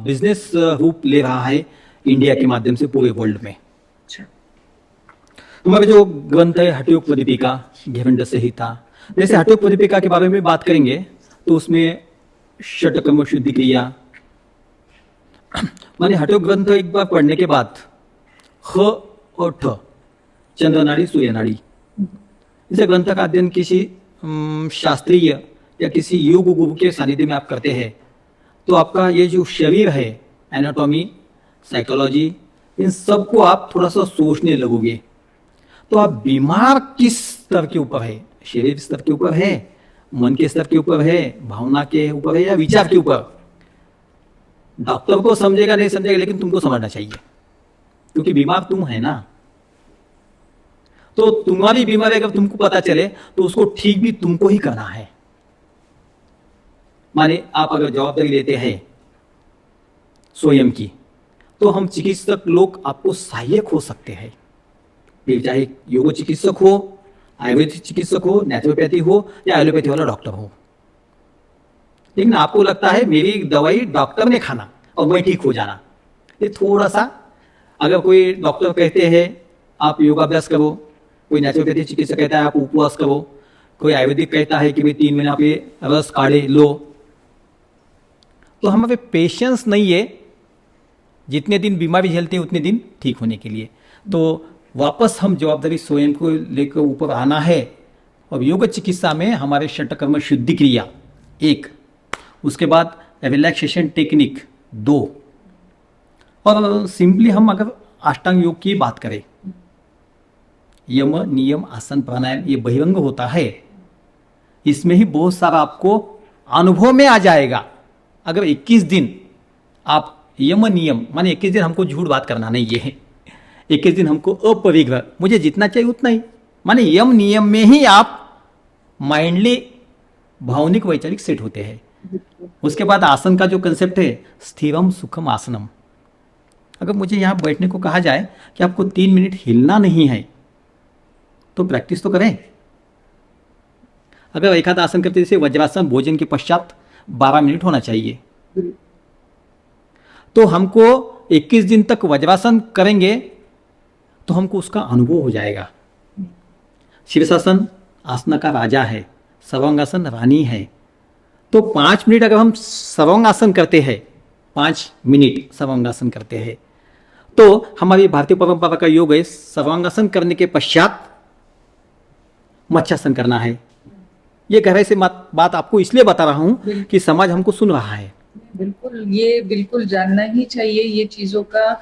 बिजनेस रूप ले रहा है इंडिया के माध्यम से पूरे वर्ल्ड में। अच्छा। हमारे जो ग्रंथ है हठयोग प्रदीपिका, घेवंड संहिता, जैसे हठयोग प्रदीपिका के बारे में बात करेंगे तो उसमें षटकर्म शुद्धि क्रिया माने हठयोग ग्रंथ एक बार पढ़ने के बाद ह और ठ, चंद्र नाड़ी सूर्य नाड़ी, इस ग्रंथ का अध्ययन किसी शास्त्रीय या किसी योग गुरु के सानिध्य में आप करते हैं तो आपका ये जो शरीर है, एनाटॉमी, साइकोलॉजी, इन सब को आप थोड़ा सा सोचने लगोगे। तो आप बीमार किस स्तर के ऊपर है, शरीर स्तर के ऊपर है, मन के स्तर के ऊपर है, भावना के ऊपर है या विचार के ऊपर। डॉक्टर को समझेगा नहीं समझेगा, लेकिन तुमको समझना चाहिए क्योंकि बीमार तुम है ना। तो तुम्हारी बीमारी अगर तुमको पता चले तो उसको ठीक भी तुमको ही करना है। माने आप अगर जवाबदारी लेते हैं स्वयं की, तो हम चिकित्सक लोग आपको सहायक हो सकते हैं। फिर चाहे योग चिकित्सक हो, आयुर्वेदिक चिकित्सक हो, नेचुरोपैथी हो या एलोपैथी वाला डॉक्टर हो। लेकिन आपको लगता है मेरी दवाई डॉक्टर ने खाना और मैं ठीक हो जाना, ये थोड़ा सा, अगर कोई डॉक्टर कहते हैं आप योगाभ्यास करो, कोई नेचुरोपैथी चिकित्सक कहता है आप उपवास करो, कोई आयुर्वेदिक कहता है कि भाई 3 महीना पे रस काढ़े लो, तो हमारे पेशेंस नहीं है जितने दिन बीमारी झेलते हैं उतने दिन ठीक होने के लिए। तो वापस हम जवाबदारी स्वयं को लेकर ऊपर आना है। और योग चिकित्सा में हमारे षटकर्म शुद्धि क्रिया 1, उसके बाद रिलैक्सेशन टेक्निक 2, और सिंपली हम अगर अष्टांग योग की बात करें, यम नियम आसन प्राणायाम ये बहिरंग होता है, इसमें ही बहुत सारा आपको अनुभव में आ जाएगा। अगर 21 दिन आप यम नियम, माने 21 दिन हमको झूठ बात करना नहीं, ये है 21 दिन हमको अपरिग्रह, मुझे जितना चाहिए उतना ही, माने यम नियम में ही आप माइंडली भावनिक वैचारिक सेट होते हैं। उसके बाद आसन का जो कंसेप्ट है स्थिरम सुखम आसनम। अगर मुझे यहाँ बैठने को कहा जाए कि आपको 3 मिनट हिलना नहीं है तो प्रैक्टिस तो करें। अगर एक आध आसन करते जैसे वज्रासन, भोजन के पश्चात 12 मिनट होना चाहिए, तो हमको 21 दिन तक वज्रासन करेंगे तो हमको उसका अनुभव हो जाएगा। शीर्षासन आसन का राजा है, सर्वांगासन रानी है। तो 5 मिनट अगर हम सर्वांगासन करते हैं, 5 मिनट सर्वांगासन करते हैं, तो हमारी भारतीय परंपरा का योग है सर्वांगासन करने के पश्चात मत्स्यासन करना है। ये गहराई से बात आपको इसलिए बता रहा हूं कि समाज हमको सुन रहा है। बिल्कुल, ये बिल्कुल जानना ही चाहिए ये चीजों का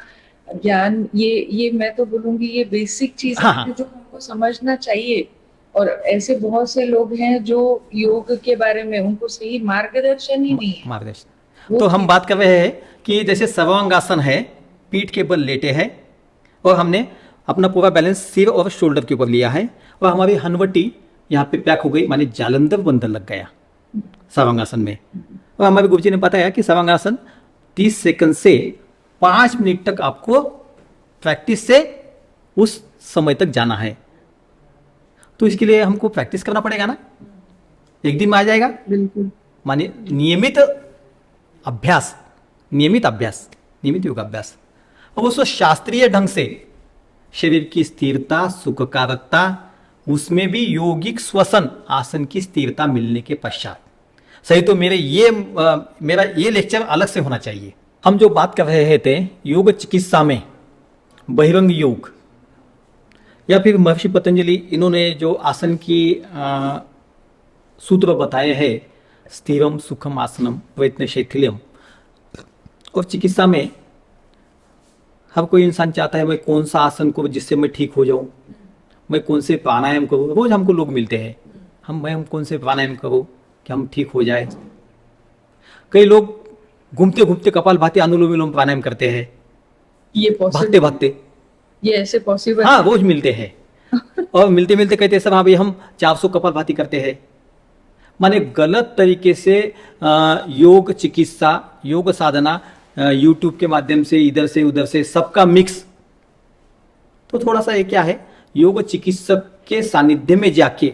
ज्ञान। ये मैं तो बोलूंगी ये बेसिक चीज है जो हमको समझना चाहिए। और ऐसे बहुत से लोग हैं जो योग के बारे में उनको सही मार्गदर्शन ही नहीं है। मार्गदर्शन तो हम बात कर रहे हैं कि जैसे सर्वांगासन है, पीठ के बल लेटे हैं और हमने अपना पूरा बैलेंस सिर और शोल्डर के ऊपर लिया है और हमारी हनवटी यहाँ पे पैक हो गई, माने जालंधर बंधन लग गया सर्वांगासन में। और हमारे गुरुजी ने बताया कि सर्वांगासन 30 सेकंड से 5 मिनट तक आपको प्रैक्टिस से उस समय तक जाना है। तो इसके लिए हमको प्रैक्टिस करना पड़ेगा ना, एक दिन में आ जाएगा। बिल्कुल, माने नियमित अभ्यास, नियमित योगाभ्यास, और उस शास्त्रीय ढंग से शरीर की स्थिरता, सुखकारकता, उसमें भी योगिक श्वसन आसन की स्थिरता मिलने के पश्चात। सही तो मेरा ये लेक्चर अलग से होना चाहिए। हम जो बात कर रहे थे योग चिकित्सा में बहिरंग योग, या फिर महर्षि पतंजलि इन्होंने जो आसन की सूत्र बताए हैं, स्थिरम सुखम आसनम प्रयत्न शैथिल्यम, और चिकित्सा में हर कोई इंसान चाहता है मैं कौन सा आसन को जिससे मैं ठीक हो जाऊं, मैं कौन से प्राणायाम करूं। रोज हमको लोग मिलते हैं, हम कौन से प्राणायाम करूं कि हम ठीक हो जाए। कई लोग घूमते घूमते कपालभाति अनुलोम विलोम प्राणायाम करते हैं, ये भागते पॉसिबल, भागते। ये ऐसे पॉसिबल? हाँ, रोज मिलते हैं और मिलते मिलते कहते हैं सर हाँ भाई हम 400 कपालभाति करते हैं। माने गलत तरीके से योग चिकित्सा, योग साधना यूट्यूब के माध्यम से इधर से उधर से सबका मिक्स। तो थोड़ा सा ये क्या है, योग चिकित्सक के सानिध्य में जाके,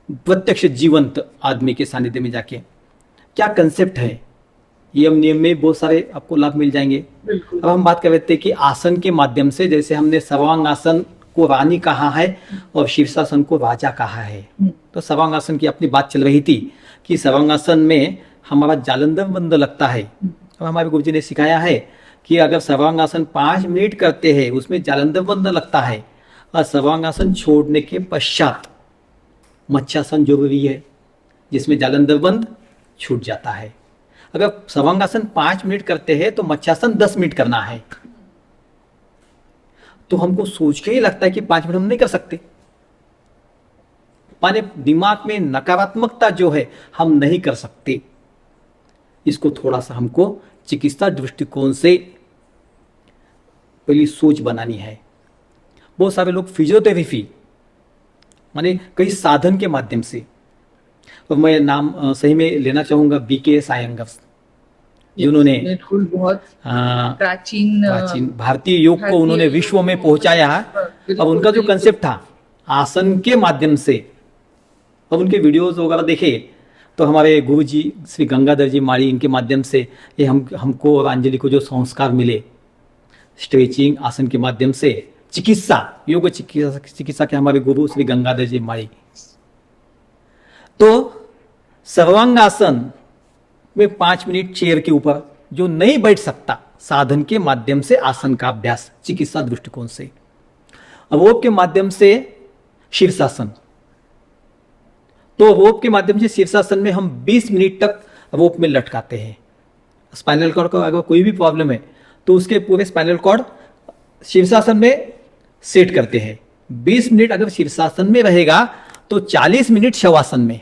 प्रत्यक्ष जीवंत आदमी के सानिध्य में जाके क्या कंसेप्ट है, यम नियम में बहुत सारे आपको लाभ मिल जाएंगे। बिल्कुल। अब हम बात कर रहे थे कि आसन के माध्यम से, जैसे हमने सर्वांग आसन को रानी कहा है और शीर्षासन को राजा कहा है। तो सर्वांग आसन की अपनी बात चल रही थी कि सर्वांग आसन में हमारा जालंधर बंद लगता है। अब हमारे गुरुजी ने सिखाया है कि अगर सर्वांग आसन 5 मिनट करते हैं उसमें जालंधर बंद लगता है, और सर्वांग आसन छोड़ने के पश्चात मत्स्यासन जरूरी है जिसमें जालंधर बंद छूट जाता है। अगर सर्वांगासन 5 मिनट करते हैं तो मत्स्यासन 10 मिनट करना है। तो हमको सोच के ही लगता है कि 5 मिनट हम नहीं कर सकते, माने दिमाग में नकारात्मकता जो है हम नहीं कर सकते। इसको थोड़ा सा हमको चिकित्सा दृष्टिकोण से पहली सोच बनानी है। बहुत सारे लोग फिजियोथेरेपी माने कई साधन के माध्यम से, और मैं नाम सही में लेना चाहूंगा BKS आयंगर, जिन्होंने बिल्कुल बहुत प्राचीन भारतीय योग को उन्होंने विश्व में पहुंचाया है। अब उनका जो कंसेप्ट था आसन के माध्यम से, अब उनके वीडियोस वगैरह देखे तो हमारे गुरु जी श्री गंगाधर जी माड़ी, इनके माध्यम से ये हमको और अंजलि को जो संस्कार मिले, स्ट्रेचिंग आसन के माध्यम से, चिकित्सा योग चिकित्सा के हमारे गुरु श्री गंगाधर जी माड़ी। तो सर्वांग आसन में 5 मिनट चेयर के ऊपर जो नहीं बैठ सकता, साधन के माध्यम से आसन का अभ्यास चिकित्सा दृष्टिकोण से। रोप के माध्यम से शीर्षासन, तो रोप के माध्यम से शीर्षासन में हम 20 मिनट तक रोप में लटकाते हैं। स्पाइनल कॉर्ड को अगर कोई भी प्रॉब्लम है तो उसके पूरे स्पाइनल कॉर्ड शीर्षासन में सेट करते हैं। 20 मिनट अगर शीर्षासन में रहेगा तो 40 मिनट शवासन में।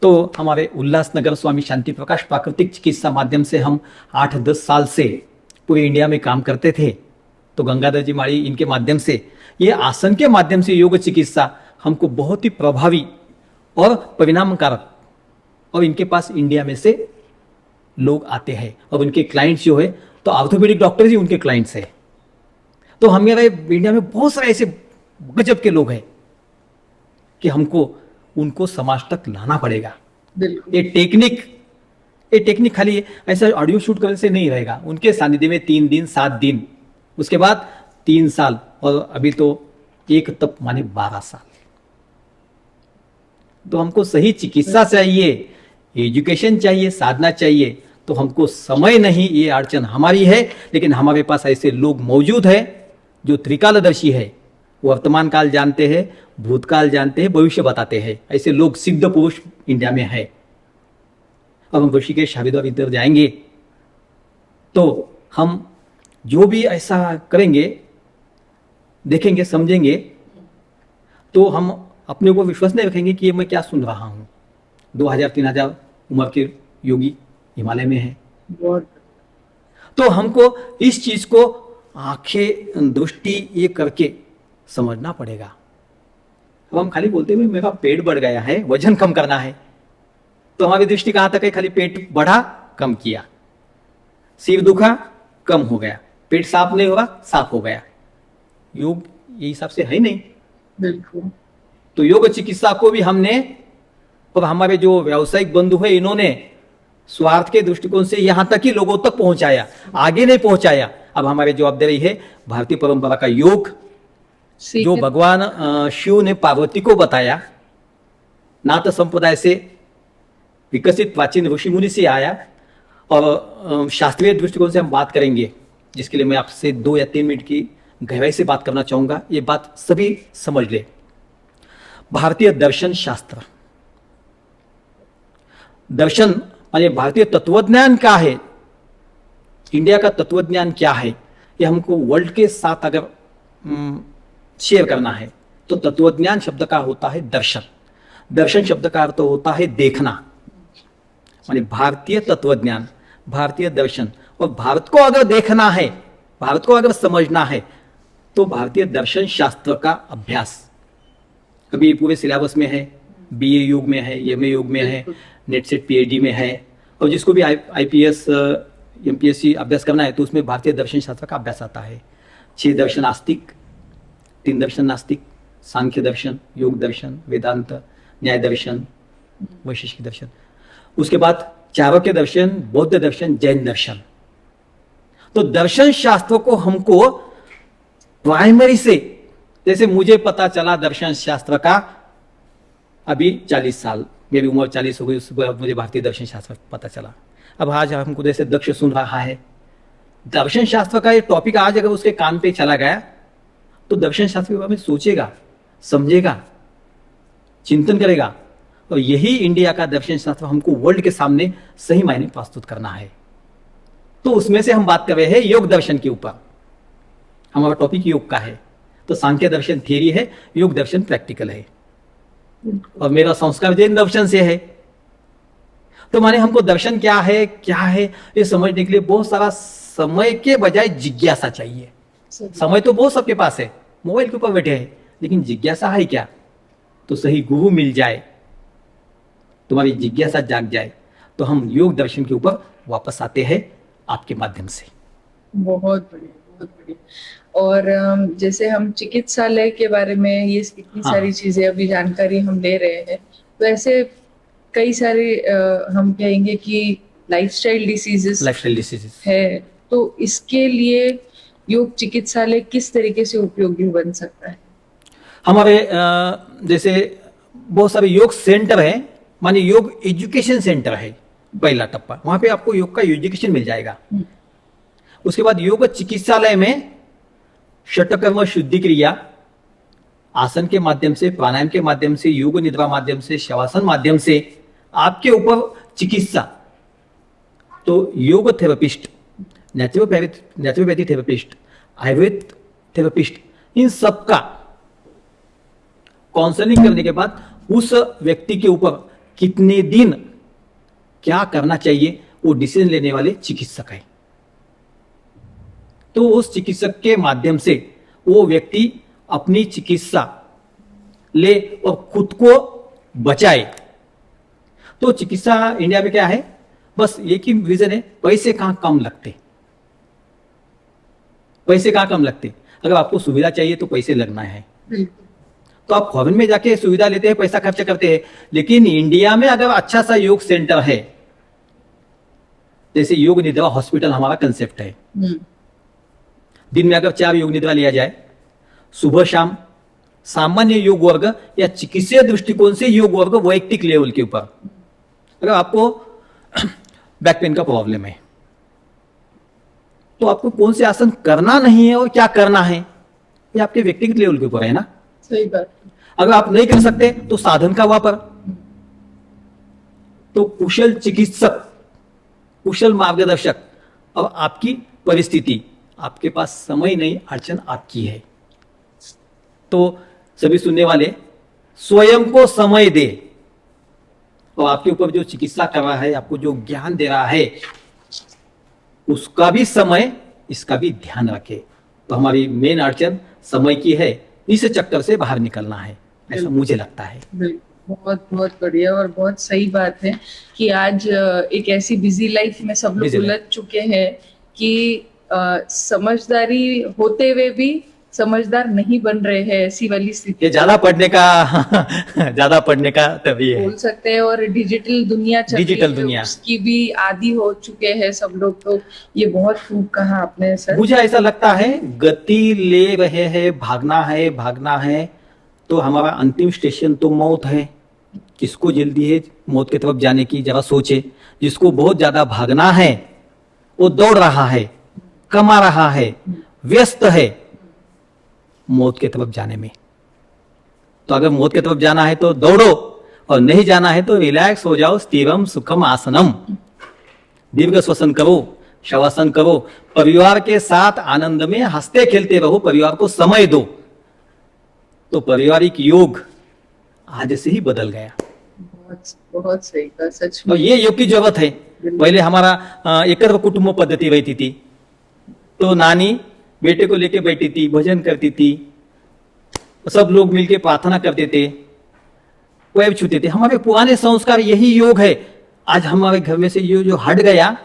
तो हमारे उल्लासनगर स्वामी शांति प्रकाश प्राकृतिक चिकित्सा माध्यम से हम 8-10 साल से पूरे इंडिया में काम करते थे। तो गंगाधर जी माड़ी इनके माध्यम से, ये आसन के माध्यम से योग चिकित्सा हमको बहुत ही प्रभावी और परिणामकारक, और इनके पास इंडिया में से लोग आते हैं और उनके क्लाइंट्स जो है तो ऑर्थोपेडिक डॉक्टर ही उनके क्लाइंट्स है। तो हमारे इंडिया में बहुत सारे ऐसे गजब के लोग हैं कि हमको उनको समाज तक लाना पड़ेगा। ये टेक्निक खाली ऐसा ऑडियो शूट करने से नहीं रहेगा, उनके सानिध्य में 3 दिन 7 दिन, उसके बाद 3 साल, और अभी तो एक तप माने 12 साल। तो हमको सही चिकित्सा चाहिए, एजुकेशन चाहिए, साधना चाहिए। तो हमको समय नहीं, ये अड़चन हमारी है, लेकिन हमारे पास ऐसे लोग मौजूद है जो त्रिकालदर्शी है, वर्तमान काल जानते हैं, भूतकाल जानते हैं, भविष्य बताते हैं। ऐसे लोग सिद्ध पुरुष इंडिया में है। अब हम ऋषिकेश हरिद्वार इधर जाएंगे तो हम जो भी ऐसा करेंगे, देखेंगे, समझेंगे, तो हम अपने को विश्वास नहीं रखेंगे कि ये मैं क्या सुन रहा हूँ। 2000-3000 उम्र के योगी हिमालय में है। तो हमको इस चीज को आंखें दृष्टि ये करके समझना पड़ेगा। अब हम खाली बोलते हुए मेरा पेट बढ़ गया है, वजन कम करना है, तो हमारी दृष्टि कहां तक है? खाली पेट बढ़ा, कम किया, सिर दुखा, कम हो गया, पेट साफ नहीं होगा, साफ हो गया। योग ये हिसाब से है नहीं। बिल्कुल। तो योग चिकित्सा को भी हमने, और हमारे जो व्यावसायिक बंधु है, इन्होंने स्वार्थ के दृष्टिकोण से यहां तक ही लोगों तक पहुंचाया, आगे नहीं पहुंचाया। अब हमारी जवाबदारी है भारतीय परंपरा का योग, जो भगवान शिव ने पार्वती को बताया, नाथ संप्रदाय से विकसित प्राचीन ऋषि मुनि से आया, और शास्त्रीय दृष्टिकोण से हम बात करेंगे, जिसके लिए मैं आपसे 2 या 3 मिनट की गहराई से बात करना चाहूंगा। ये बात सभी समझ ले। भारतीय दर्शन शास्त्र, दर्शन माने भारतीय तत्वज्ञान का है, इंडिया का तत्वज्ञान क्या है, ये हमको वर्ल्ड के साथ अगर शेयर करना है तो तत्वज्ञान शब्द का होता है दर्शन। दर्शन शब्द का अर्थ होता है देखना, माने भारतीय तत्वज्ञान, भारतीय दर्शन। और भारत को अगर देखना है, भारत को अगर समझना है तो भारतीय दर्शन शास्त्र का अभ्यास अभी पूरे सिलेबस में है, बीए योग में है, एमए योग में है, नेट सेट पीएचडी में है। और जिसको भी आईपीएस एमपीएससी अभ्यास करना है तो उसमें भारतीय दर्शन शास्त्र का अभ्यास आता है। 6 दर्शन आस्तिक, 3 दर्शन नास्तिक, सांख्य दर्शन, योग दर्शन, वेदांत, न्याय दर्शन, वैशेषिक दर्शन। उसके बाद चाणक्य दर्शन, बौद्ध दर्शन, जैन दर्शन। तो दर्शन शास्त्र को हमको प्राइमरी से, जैसे मुझे पता चला दर्शन शास्त्र का अभी 40 साल, मेरी उम्र 40 हो गई, उसके बाद मुझे भारतीय दर्शन शास्त्र पता चला। अब आज हमको जैसे दक्ष सुन रहा है, दर्शन शास्त्र का ये टॉपिक आज अगर उसके कान पे चला गया तो दर्शन शास्त्र के बारे में सोचेगा, समझेगा, चिंतन करेगा। और यही इंडिया का दर्शन शास्त्र हमको वर्ल्ड के सामने सही मायने प्रस्तुत करना है। तो उसमें से हम बात कर रहे हैं योग दर्शन के ऊपर। हमारा टॉपिक योग का है, तो सांख्य दर्शन थियरी है, योग दर्शन प्रैक्टिकल है। और मेरा संस्कार जैन दर्शन से है। तो माने हमको दर्शन क्या है ये समझने के लिए बहुत सारा समय के बजाय जिज्ञासा चाहिए। समय तो बहुत सबके पास है, मोबाइल के ऊपर बैठे हैं, लेकिन जिज्ञासा है क्या? तो सही गुरु मिल जाए, तुम्हारी जिज्ञासा जाग जाए, तो हम योग दर्शन के ऊपर वापस आते हैं आपके माध्यम से। बहुत बढ़िया, बहुत बढ़िया। और जैसे हम चिकित्सालय के बारे में ये इतनी सारी चीजें अभी जानकारी हम ले रहे हैं, तो ऐसे कई सारे हम कहेंगे कि लाइफस्टाइल डिसीजेस है, तो इसके लिए योग चिकित्सालय किस तरीके से उपयोगी बन सकता है? हमारे जैसे बहुत सारे योग सेंटर है, माने योग एजुकेशन सेंटर है, पहला टप्पा, वहां पे आपको योग का एजुकेशन मिल जाएगा। उसके बाद योग चिकित्सालय में षटकर्म शुद्धि क्रिया, आसन के माध्यम से, प्राणायाम के माध्यम से, योग निद्रा माध्यम से, शवासन माध्यम से आपके ऊपर चिकित्सा। तो yoga therapist, naturopathy therapist, Ayurveda therapist, इन सब का काउंसलिंग करने के बाद उस व्यक्ति के ऊपर कितने दिन क्या करना चाहिए वो डिसीजन लेने वाले चिकित्सक है। तो उस चिकित्सक के माध्यम से वो व्यक्ति अपनी चिकित्सा ले और खुद को बचाए। तो चिकित्सा इंडिया में क्या है, बस एक ही रीजन है, पैसे कहां कम लगते, पैसे कहां कम लगते। अगर आपको सुविधा चाहिए तो पैसे लगना है, तो आप फॉरेन में जाके सुविधा लेते हैं, पैसा खर्च करते हैं। लेकिन इंडिया में अगर अच्छा सा योग सेंटर है, जैसे योग निद्रा हॉस्पिटल हमारा कंसेप्ट है, दिन में अगर 4 योग निद्रा लिया जाए, सुबह शाम, सामान्य योग वर्ग या चिकित्सीय दृष्टिकोण से योग वर्ग वैयक्तिक लेवल के ऊपर। अगर आपको बैक पेन का प्रॉब्लम है तो आपको कौन से आसन करना नहीं है और क्या करना है, ये आपके व्यक्तिगत लेवल के ऊपर है ना। सही बात। अगर आप नहीं कर सकते तो साधन का वापर। तो कुशल चिकित्सक, कुशल मार्गदर्शक, और आपकी परिस्थिति, आपके पास समय नहीं, अड़चन आपकी है। तो सभी सुनने वाले स्वयं को समय दे, और आपके ऊपर जो चिकित्सा कर रहा है, आपको जो ज्ञान दे रहा है, उसका भी समय, इसका भी ध्यान रखे। तो हमारी मेन अड़चन समय की है, इस चक्कर से बाहर निकलना है, ऐसा मुझे लगता है। बहुत बहुत बढ़िया और बहुत सही बात है कि आज एक ऐसी बिजी लाइफ में सब लोग उलझ चुके हैं कि समझदारी होते हुए भी समझदार नहीं बन रहे हैं, ऐसी वाली स्थिति। ये ज्यादा पढ़ने का तभी है, बोल सकते हैं। और डिजिटल दुनिया चल रही है, उसकी भी आदी हो चुके हैं सब लोग। तो ये बहुत खूब कहा आपने सर। मुझे ऐसा लगता है गति ले रहे हैं, भागना है, तो हमारा अंतिम स्टेशन तो मौत है। किसको जल्दी है मौत की तरफ जाने की, जरा सोचे। जिसको बहुत ज्यादा भागना है, वो दौड़ रहा है, कमा रहा है, व्यस्त है मौत की तरफ जाने में। तो अगर मौत की तरफ जाना है तो दौड़ो, और नहीं जाना है तो रिलैक्स हो जाओ, स्थिरम सुखम आसनम, दीर्घ श्वसन करो, शवासन करो, परिवार के साथ आनंद में हंसते खेलते रहो, परिवार को समय दो। तो पारिवारिक योग आज से ही बदल गया। बहुत बहुत सही कहा, सच तो में। ये योग की जरूरत है। पहले हमारा एकत्र कुटुंब पद्धति रहती थी, तो नानी बेटे को लेके बैठी थी, भजन करती थी, सब लोग मिलके प्रार्थना करते थे, पैर छूते थे। हमारे पुराने संस्कार यही योग है। आज हमारे घर में से ये जो हट गया,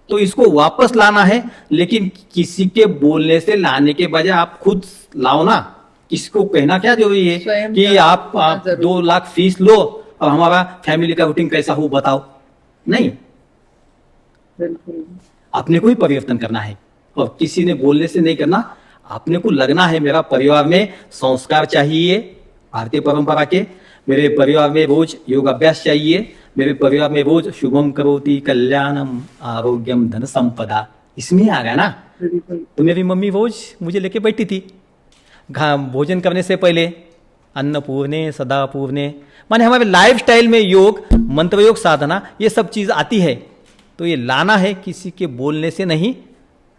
तो इसको वापस लाना है, लेकिन किसी के बोलने से लाने के बजाय आप खुद लाओ ना। इसको कहना क्या जरूरी है स्वयं कि जागरूक आप होना जरूरी 2 लाख फीस लो और हमारा फैमिली का रूटीन कैसा हो बताओ। नहीं, बिल्कुल। अपने को ही परिवर्तन करना है और किसी ने बोलने से नहीं करना। अपने को लगना है मेरा परिवार में संस्कार चाहिए भारतीय परंपरा के, मेरे परिवार में रोज योगाभ्यास चाहिए, मेरे परिवार में रोज शुभम करोति कल्याणम आरोग्यम धन संपदा, इसमें आ गया ना। बिल्कुल। तो मेरी मम्मी रोज मुझे लेके बैठी थी, भोजन करने से पहले अन्नपूर्णे सदापूर्णे, माने हमारे लाइफ स्टाइल में योग, मंत्र योग, साधना, ये सब चीज आती है। तो ये लाना है किसी के बोलने से नहीं,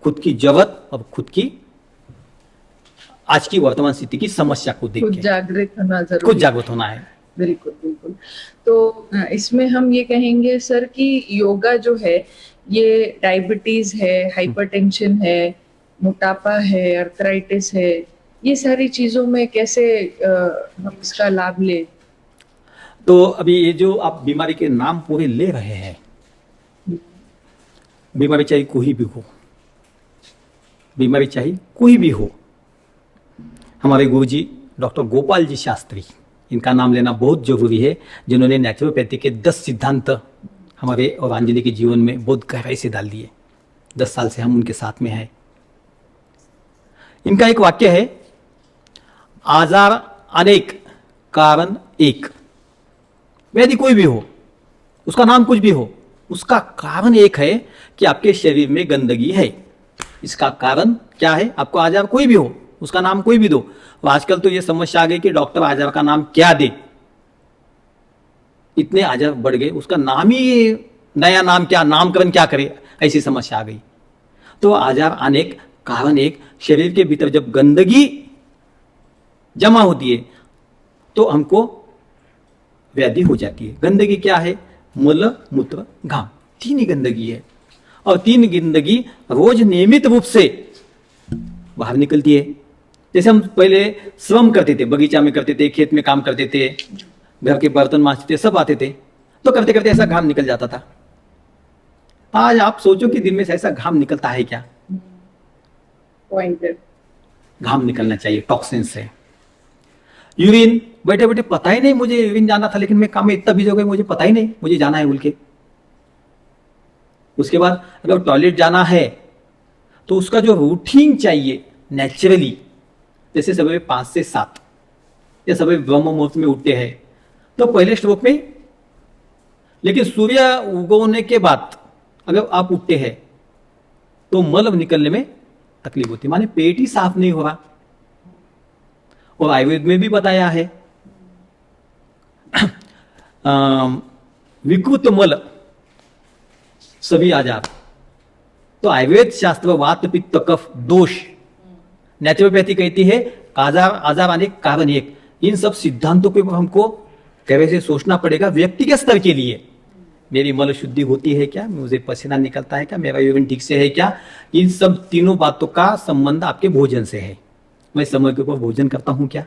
खुद की जरूरत और खुद की आज की वर्तमान स्थिति की समस्या को देख खुद के जागृत होना जरूरी खुद जागृत होना है। बिल्कुल बिल्कुल। तो इसमें हम ये कहेंगे सर कि योगा जो है ये डायबिटीज है, हाइपरटेंशन है, मोटापा है, अर्थराइटिस है, ये सारी चीजों में कैसे हम इसका लाभ ले। तो अभी ये जो आप बीमारी के नाम पूरे ले रहे हैं, बीमारी चाहे कोई भी हो, बीमारी चाहे कोई भी हो, हमारे गुरुजी डॉक्टर गोपाल जी शास्त्री, इनका नाम लेना बहुत जरूरी है, जिन्होंने नेचुरोपैथी के 10 सिद्धांत हमारे और अंजलि के जीवन में बहुत गहराई से डाल दिए। 10 साल से हम उनके साथ में हैं। इनका एक वाक्य है, आजार अनेक कारण एक। व्याधि कोई भी हो, उसका नाम कुछ भी हो, उसका कारण एक है कि आपके शरीर में गंदगी है। इसका कारण क्या है? आपको आजार कोई भी हो, उसका नाम कोई भी दो। और आजकल तो ये समस्या आ गई कि डॉक्टर आजार का नाम क्या दे, इतने आजार बढ़ गए, उसका नाम ही नया नाम क्या, नामकरण क्या करे, ऐसी समस्या आ गई। तो आजार अनेक कारण एक, शरीर के भीतर जब गंदगी जमा होती है तो हमको व्याधि हो जाती है। गंदगी क्या है? मल मूत्र घाम, 3 ही गंदगी है। और 3 गंदगी रोज नियमित रूप से बाहर निकलती है। जैसे हम पहले श्रम करते थे, बगीचा में करते थे, खेत में काम करते थे, घर के बर्तन मांजते थे, सब आते थे, तो करते करते ऐसा घाम निकल जाता था। आज आप सोचो कि दिन में से ऐसा घाम निकलता है क्या? पॉइंट है। घाम निकलना चाहिए टॉक्सिन से। यूरिन, बैठे बैठे पता ही नहीं मुझे यूरिन जाना था, लेकिन मैं काम में इतना बिजी हो गया, मुझे पता ही नहीं मुझे जाना है बोल के। उसके बाद अगर टॉयलेट जाना है तो उसका जो रूटीन चाहिए नेचुरली, जैसे सवेरे 5 से 7 या सवेरे ब्रह्म मुहूर्त में उठते हैं तो पहले श्लोक में, लेकिन सूर्य उगने के बाद अगर आप उठते हैं तो मल निकलने में तकलीफ होती है, माने पेट ही साफ नहीं हो रहा। और आयुर्वेद में भी बताया है विकृत मल सभी आजार। तो आयुर्वेद शास्त्र वात पित्त कफ दोष, नेचुरोपैथी कहती है आजार अनेक कारण एक। इन सब सिद्धांतों को हमको गहरे से सोचना पड़ेगा व्यक्तिगत स्तर के लिए। मेरी मल शुद्धि होती है क्या? मुझे पसीना निकलता है क्या? मेरा यूरिन ठीक से है क्या? इन सब तीनों बातों का संबंध आपके भोजन से है। मैं समय के ऊपर भोजन करता हूं क्या?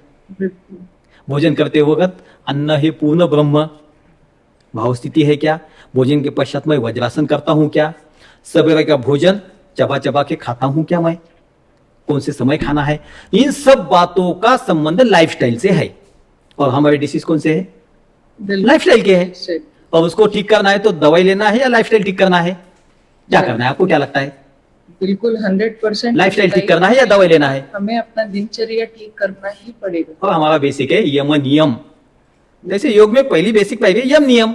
भोजन करते वक्त अन्न ही पूर्ण ब्रह्म भाव स्थिति है क्या? भोजन के पश्चात मैं वज्रासन करता हूं क्या? सवेरे का भोजन चबा चबा के खाता हूं क्या? मैं कौन से समय खाना है? इन सब बातों का संबंध लाइफस्टाइल से है। और हमारे डिसीज कौन से है? लाइफस्टाइल के है। और उसको ठीक करना है तो दवाई लेना है या लाइफस्टाइल ठीक करना है? क्या करना है? आपको क्या लगता है? बिल्कुल 100% लाइफस्टाइल ठीक करना है या दवाई लेना है? हमें अपना दिनचर्या ठीक करना ही पड़ेगा। और हमारा बेसिक है यम नियम। जैसे योग में पहली बेसिक पाएंगे यम नियम,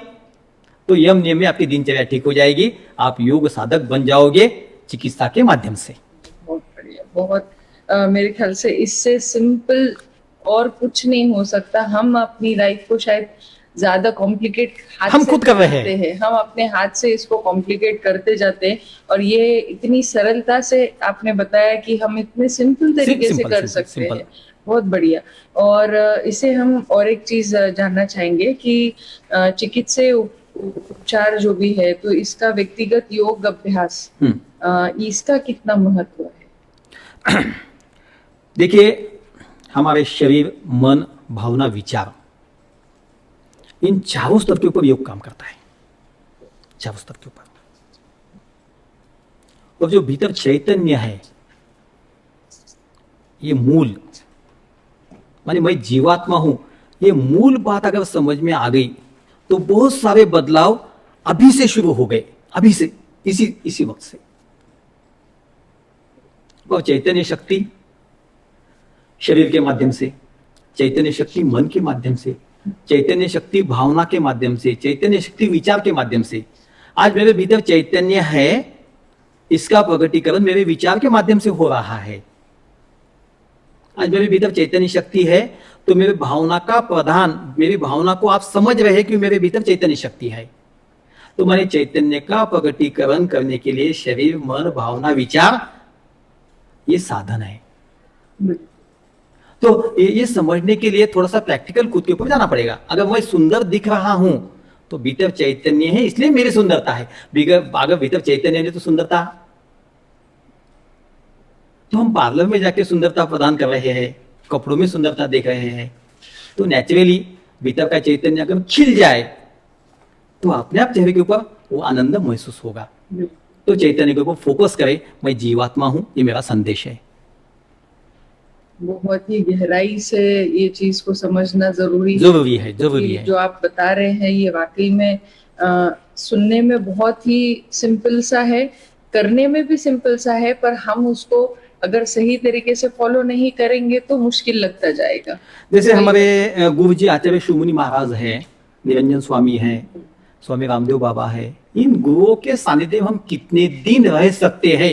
तो यम नियम में आपकी दिनचर्या ठीक हो जाएगी, आप योग साधक बन जाओगे चिकित्सा के माध्यम से। बहुत बढ़िया, बहुत मेरे ख्याल से इससे सिंपल और कुछ नहीं हो सकता। हम अपनी लाइफ को शायद ज्यादा कॉम्प्लिकेट हाथ हम से खुद कर रहे हैं। करते हैं, हम अपने हाथ से इसको कॉम्प्लिकेट करते जाते हैं। और ये इतनी सरलता से आपने बताया कि हम इतने सिंपल तरीके से सिंपल कर सिंपल सकते सिंपल। हैं। बहुत बढ़िया। और इसे हम और एक चीज जानना चाहेंगे कि चिकित्सीय उपचार जो भी है, तो इसका व्यक्तिगत योग अभ्यास इसका कितना महत्व है? देखिए, हमारे शरीर, मन, भावना, विचार, इन चारों स्तर के ऊपर योग काम करता है, चारों स्तर के ऊपर। और जो भीतर चैतन्य है, ये मूल, माने मैं जीवात्मा हूं, ये मूल बात अगर समझ में आ गई तो बहुत सारे बदलाव अभी से शुरू हो गए, अभी से, इसी वक्त से। और चैतन्य शक्ति शरीर के माध्यम से, चैतन्य शक्ति मन के माध्यम से, चैतन्य शक्ति भावना के माध्यम से, चैतन्य शक्ति विचार के माध्यम से। आज मेरे भीतर चैतन्य है, इसका प्रकटीकरण मेरे विचार के माध्यम से हो रहा है। आज मेरे भीतर चैतन्य शक्ति है तो मेरे भावना का प्रधान, मेरी भावना को आप समझ रहे हैं कि मेरे भीतर चैतन्य शक्ति है। तो मैंने चैतन्य का प्रकटीकरण करने के लिए शरीर, मन, भावना, विचार, ये साधन है। तो ये समझने के लिए थोड़ा सा प्रैक्टिकल खुद के ऊपर जाना पड़ेगा। अगर मैं सुंदर दिख रहा हूं तो भीतर चैतन्य है, इसलिए मेरी सुंदरता है। अगर भीतर चैतन्य नहीं तो सुंदरता, तो हम पार्लर में जाके सुंदरता प्रदान कर रहे हैं, कपड़ों में सुंदरता देख रहे हैं, तो नेचुरली भीतर का चैतन्य अगर खिल जाए तो अपने आप चेहरे के ऊपर वो आनंद महसूस होगा। तो चैतन्य के ऊपर फोकस करें, मैं जीवात्मा हूं, ये मेरा संदेश है। बहुत ही गहराई से ये चीज को समझना जरूरी है। जो आप बता रहे हैं ये वाकई में सुनने में बहुत ही सिंपल सा है, करने में भी सिंपल सा है, पर हम उसको अगर सही तरीके से फॉलो नहीं करेंगे तो मुश्किल लगता जाएगा। जैसे हमारे गुरु जी आचार्य शिवमुनि महाराज है, निरंजन स्वामी है, स्वामी रामदेव बाबा है, इन गुरुओं के सानिध्य में हम कितने दिन रह सकते हैं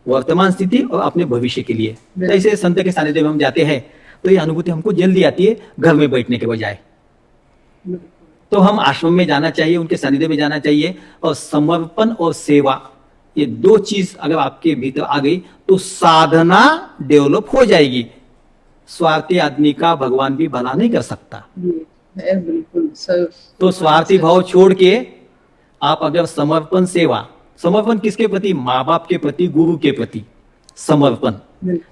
वर्तमान स्थिति और अपने भविष्य के लिए। जैसे संत के सानिध्य में हम जाते हैं तो ये अनुभूति हमको जल्दी आती है घर में बैठने के बजाय। तो हम आश्रम में जाना चाहिए, उनके सानिध्य में जाना चाहिए। और समर्पण और सेवा, ये दो चीज अगर आपके भीतर आ गई तो साधना डेवलप हो जाएगी। स्वार्थी आदमी का भगवान भी भला नहीं कर सकता। बिल्कुल सर। तो स्वार्थी भाव छोड़ के आप अगर समर्पण सेवा, समर्पण किसके प्रति? माँ बाप के प्रति, गुरु के प्रति समर्पण।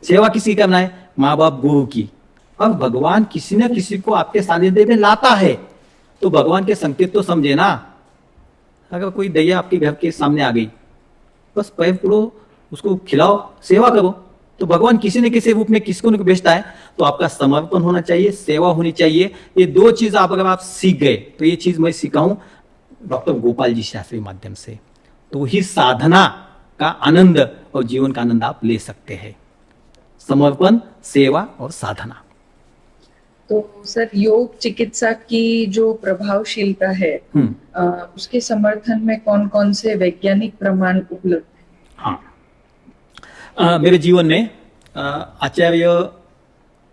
सेवा किसी करना है? माँ बाप, गुरु की। और भगवान किसी न किसी को आपके सानिध्य में लाता है तो भगवान के संकेत तो समझे ना। अगर कोई दैया आपके घर के सामने आ गई, बस पैर पकड़ो, उसको खिलाओ, सेवा करो, तो भगवान किसी न किसी रूप में किसको न भेजता है। तो आपका समर्पण होना चाहिए, सेवा होनी चाहिए। ये दो चीज आप अगर आप सीख गए, तो ये चीज मैं सिखाऊं डॉक्टर गोपाल जी शास्त्री माध्यम से, तो ही साधना का आनंद और जीवन का आनंद आप ले सकते हैं। समर्पण, सेवा और साधना। तो सर, योग चिकित्सा की जो प्रभावशीलता है उसके समर्थन में कौन कौन से वैज्ञानिक प्रमाण उपलब्ध हैं? हाँ, मेरे जीवन में आचार्य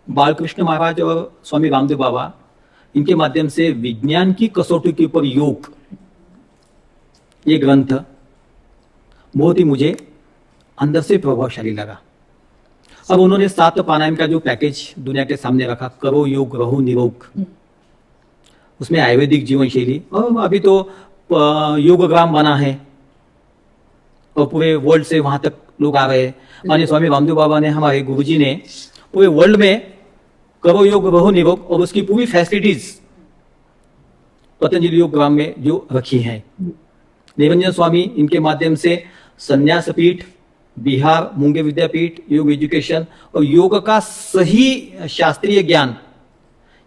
बालकृष्ण महाराज और स्वामी रामदेव बाबा, इनके माध्यम से विज्ञान की कसौटी के ऊपर योग, ये ग्रंथ बहुत ही मुझे अंदर से प्रभावशाली लगा। अब उन्होंने 7 प्राणायाम का जो पैकेज दुनिया के सामने रखा, करो योग रहो निरोग, उसमें आयुर्वेदिक जीवन शैली, और अभी तो योगग्राम बना है और पूरे वर्ल्ड से वहां तक लोग आ गए। और स्वामी रामदेव बाबा ने, हमारे गुरुजी ने पूरे वर्ल्ड में करो योग रहो निरोग और उसकी पूरी फैसिलिटीज पतंजलि योग ग्राम में जो रखी है। निरंजन स्वामी, इनके माध्यम से संन्यास पीठ, बिहार मुंगे विद्यापीठ, योग एजुकेशन और योग का सही शास्त्रीय ज्ञान,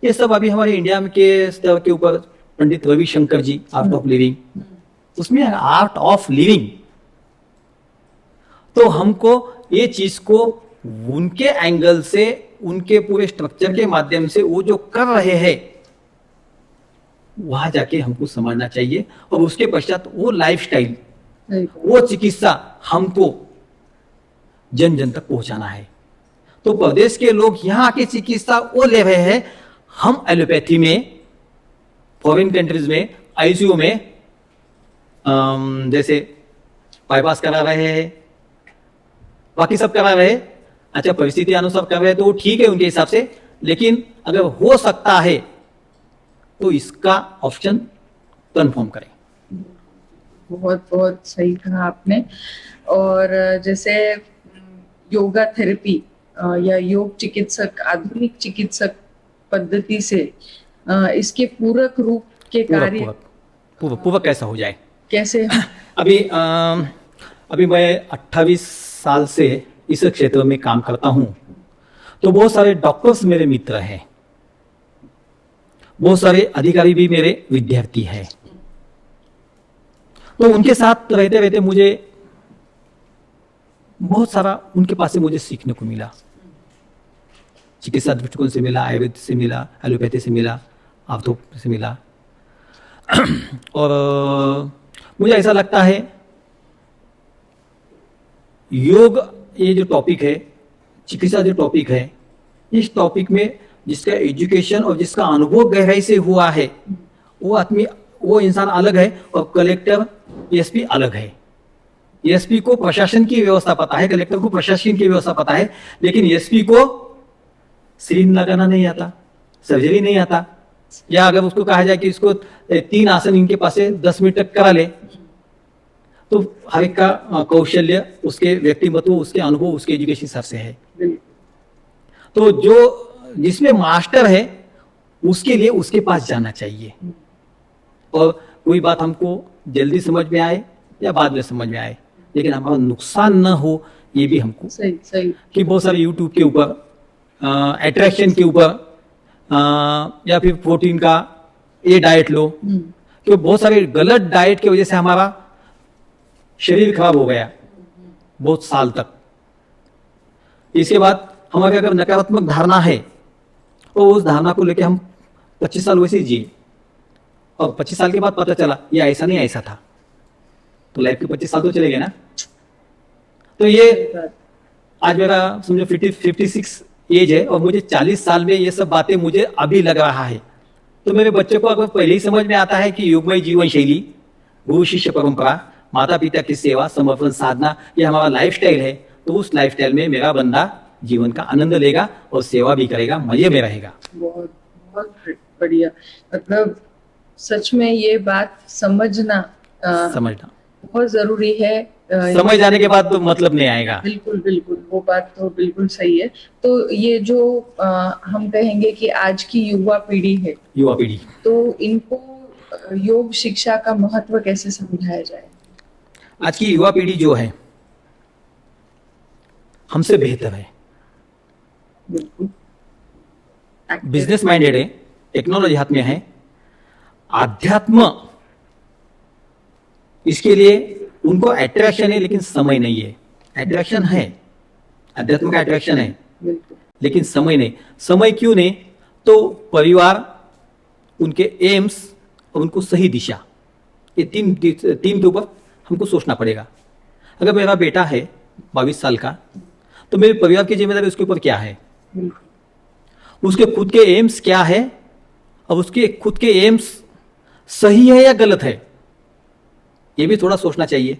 ये सब अभी हमारे इंडिया के स्तर के ऊपर पंडित रविशंकर जी, आर्ट ऑफ लिविंग, उसमें आर्ट ऑफ लिविंग। तो हमको ये चीज को उनके एंगल से, उनके पूरे स्ट्रक्चर के माध्यम से वो जो कर रहे हैं वहां जाके हमको समझना चाहिए। और उसके पश्चात वो लाइफस्टाइल, वो चिकित्सा हमको जन जन तक पहुंचाना है। तो प्रदेश के लोग यहाँ आके चिकित्सा वो ले रहे हैं, हम एलोपैथी में फॉरेन कंट्रीज में आईसीयू में जैसे बाईपास करा रहे हैं, बाकी सब करा रहे हैं, अच्छा परिस्थिति अनुसार कर रहे हैं तो ठीक है उनके हिसाब से, लेकिन अगर हो सकता है तो इसका ऑप्शन कंफर्म करें। बहुत बहुत सही कहा आपने। और जैसे योगा थेरेपी या योग चिकित्सक आधुनिक चिकित्सक पद्धति से इसके पूरक रूप के कार्य पूर्वक कैसा हो जाए कैसे? अभी मैं 28 साल से इस क्षेत्र में काम करता हूं, तो बहुत सारे डॉक्टर्स मेरे मित्र हैं, बहुत सारे अधिकारी भी मेरे विद्यार्थी हैं। तो उनके साथ रहते रहते मुझे बहुत सारा उनके पास से मुझे सीखने को मिला। चिकित्सा दृष्टिकोण से मिला, आयुर्वेद से मिला, एलोपैथी से मिला, आर्थो से मिला। और मुझे ऐसा लगता है योग ये जो टॉपिक है, चिकित्सा जो टॉपिक है, इस टॉपिक में जिसका एजुकेशन और जिसका अनुभव गहराई से हुआ है वो आदमी, वो इंसान अलग है, और कलेक्टर एसपी अलग है। एसपी को प्रशासन की व्यवस्था पता है, कलेक्टर को प्रशासन की व्यवस्था पता है, लेकिन एसपी को सीन लगाना नहीं आता, सर्जरी नहीं आता, या अगर उसको कहा जाए कि इसको 3 आसन इनके पास से 10 मिनट तक करा ले, तो हर एक का कौशल्य, उसके व्यक्तिमत्व, उसके अनुभव, उसके एजुकेशन हिसाब से है। तो जो जिसमें मास्टर है उसके लिए उसके पास जाना चाहिए, और कोई बात हमको जल्दी समझ में आए या बाद में समझ में आए, लेकिन हमारा नुकसान न हो, ये भी हमको सही कि बहुत सारे यूट्यूब के ऊपर अट्रैक्शन के ऊपर या फिर प्रोटीन का ये डाइट लो, कि बहुत सारे गलत डाइट की वजह से हमारा शरीर खराब हो गया बहुत साल तक। इसके बाद हमारी अगर नकारात्मक धारणा है तो उस धारणा को लेकर हम 25 साल वैसे ही जिए, और 25 साल के बाद पता चला ये ऐसा नहीं ऐसा था, तो लाइफ के 25 साल तो चले गए ना। तो ये आज मेरा समझो 56 एज है, और मुझे 40 साल में ये सब बातें मुझे अभी लग रहा है। तो मेरे बच्चों को अगर पहले ही समझ में आता है कि युगमय जीवन शैली, गुरु शिष्य परंपरा, माता पिता की सेवा, समर्पण, साधना, ये हमारा लाइफस्टाइल है, तो उस लाइफस्टाइल में मेरा बंदा जीवन का आनंद लेगा और सेवा भी करेगा, मजे में रहेगा। बहुत बहुत बढ़िया। मतलब सच में ये बात समझना बहुत जरूरी है। समझ जाने के बाद तो मतलब नहीं आएगा। बिल्कुल बिल्कुल, वो बात तो बिल्कुल सही है। तो ये जो हम कहेंगे कि आज की युवा पीढ़ी है, तो इनको योग शिक्षा का महत्व कैसे समझाया जाए? आज की युवा पीढ़ी जो है हमसे बेहतर है, बिजनेस माइंडेड है, टेक्नोलॉजी हाथ में है, आध्यात्म इसके लिए उनको अट्रैक्शन है लेकिन समय नहीं है। अट्रैक्शन है, अध्यात्म का अट्रैक्शन है, लेकिन समय नहीं। समय क्यों नहीं? तो परिवार, उनके एम्स और उनको सही दिशा, ये तीन के ऊपर हमको सोचना पड़ेगा। अगर मेरा बेटा है 22 साल का, तो मेरे परिवार की जिम्मेदारी उसके ऊपर क्या है, उसके खुद के एम्स क्या है, और उसके खुद के एम्स सही है या गलत है, ये भी थोड़ा सोचना चाहिए।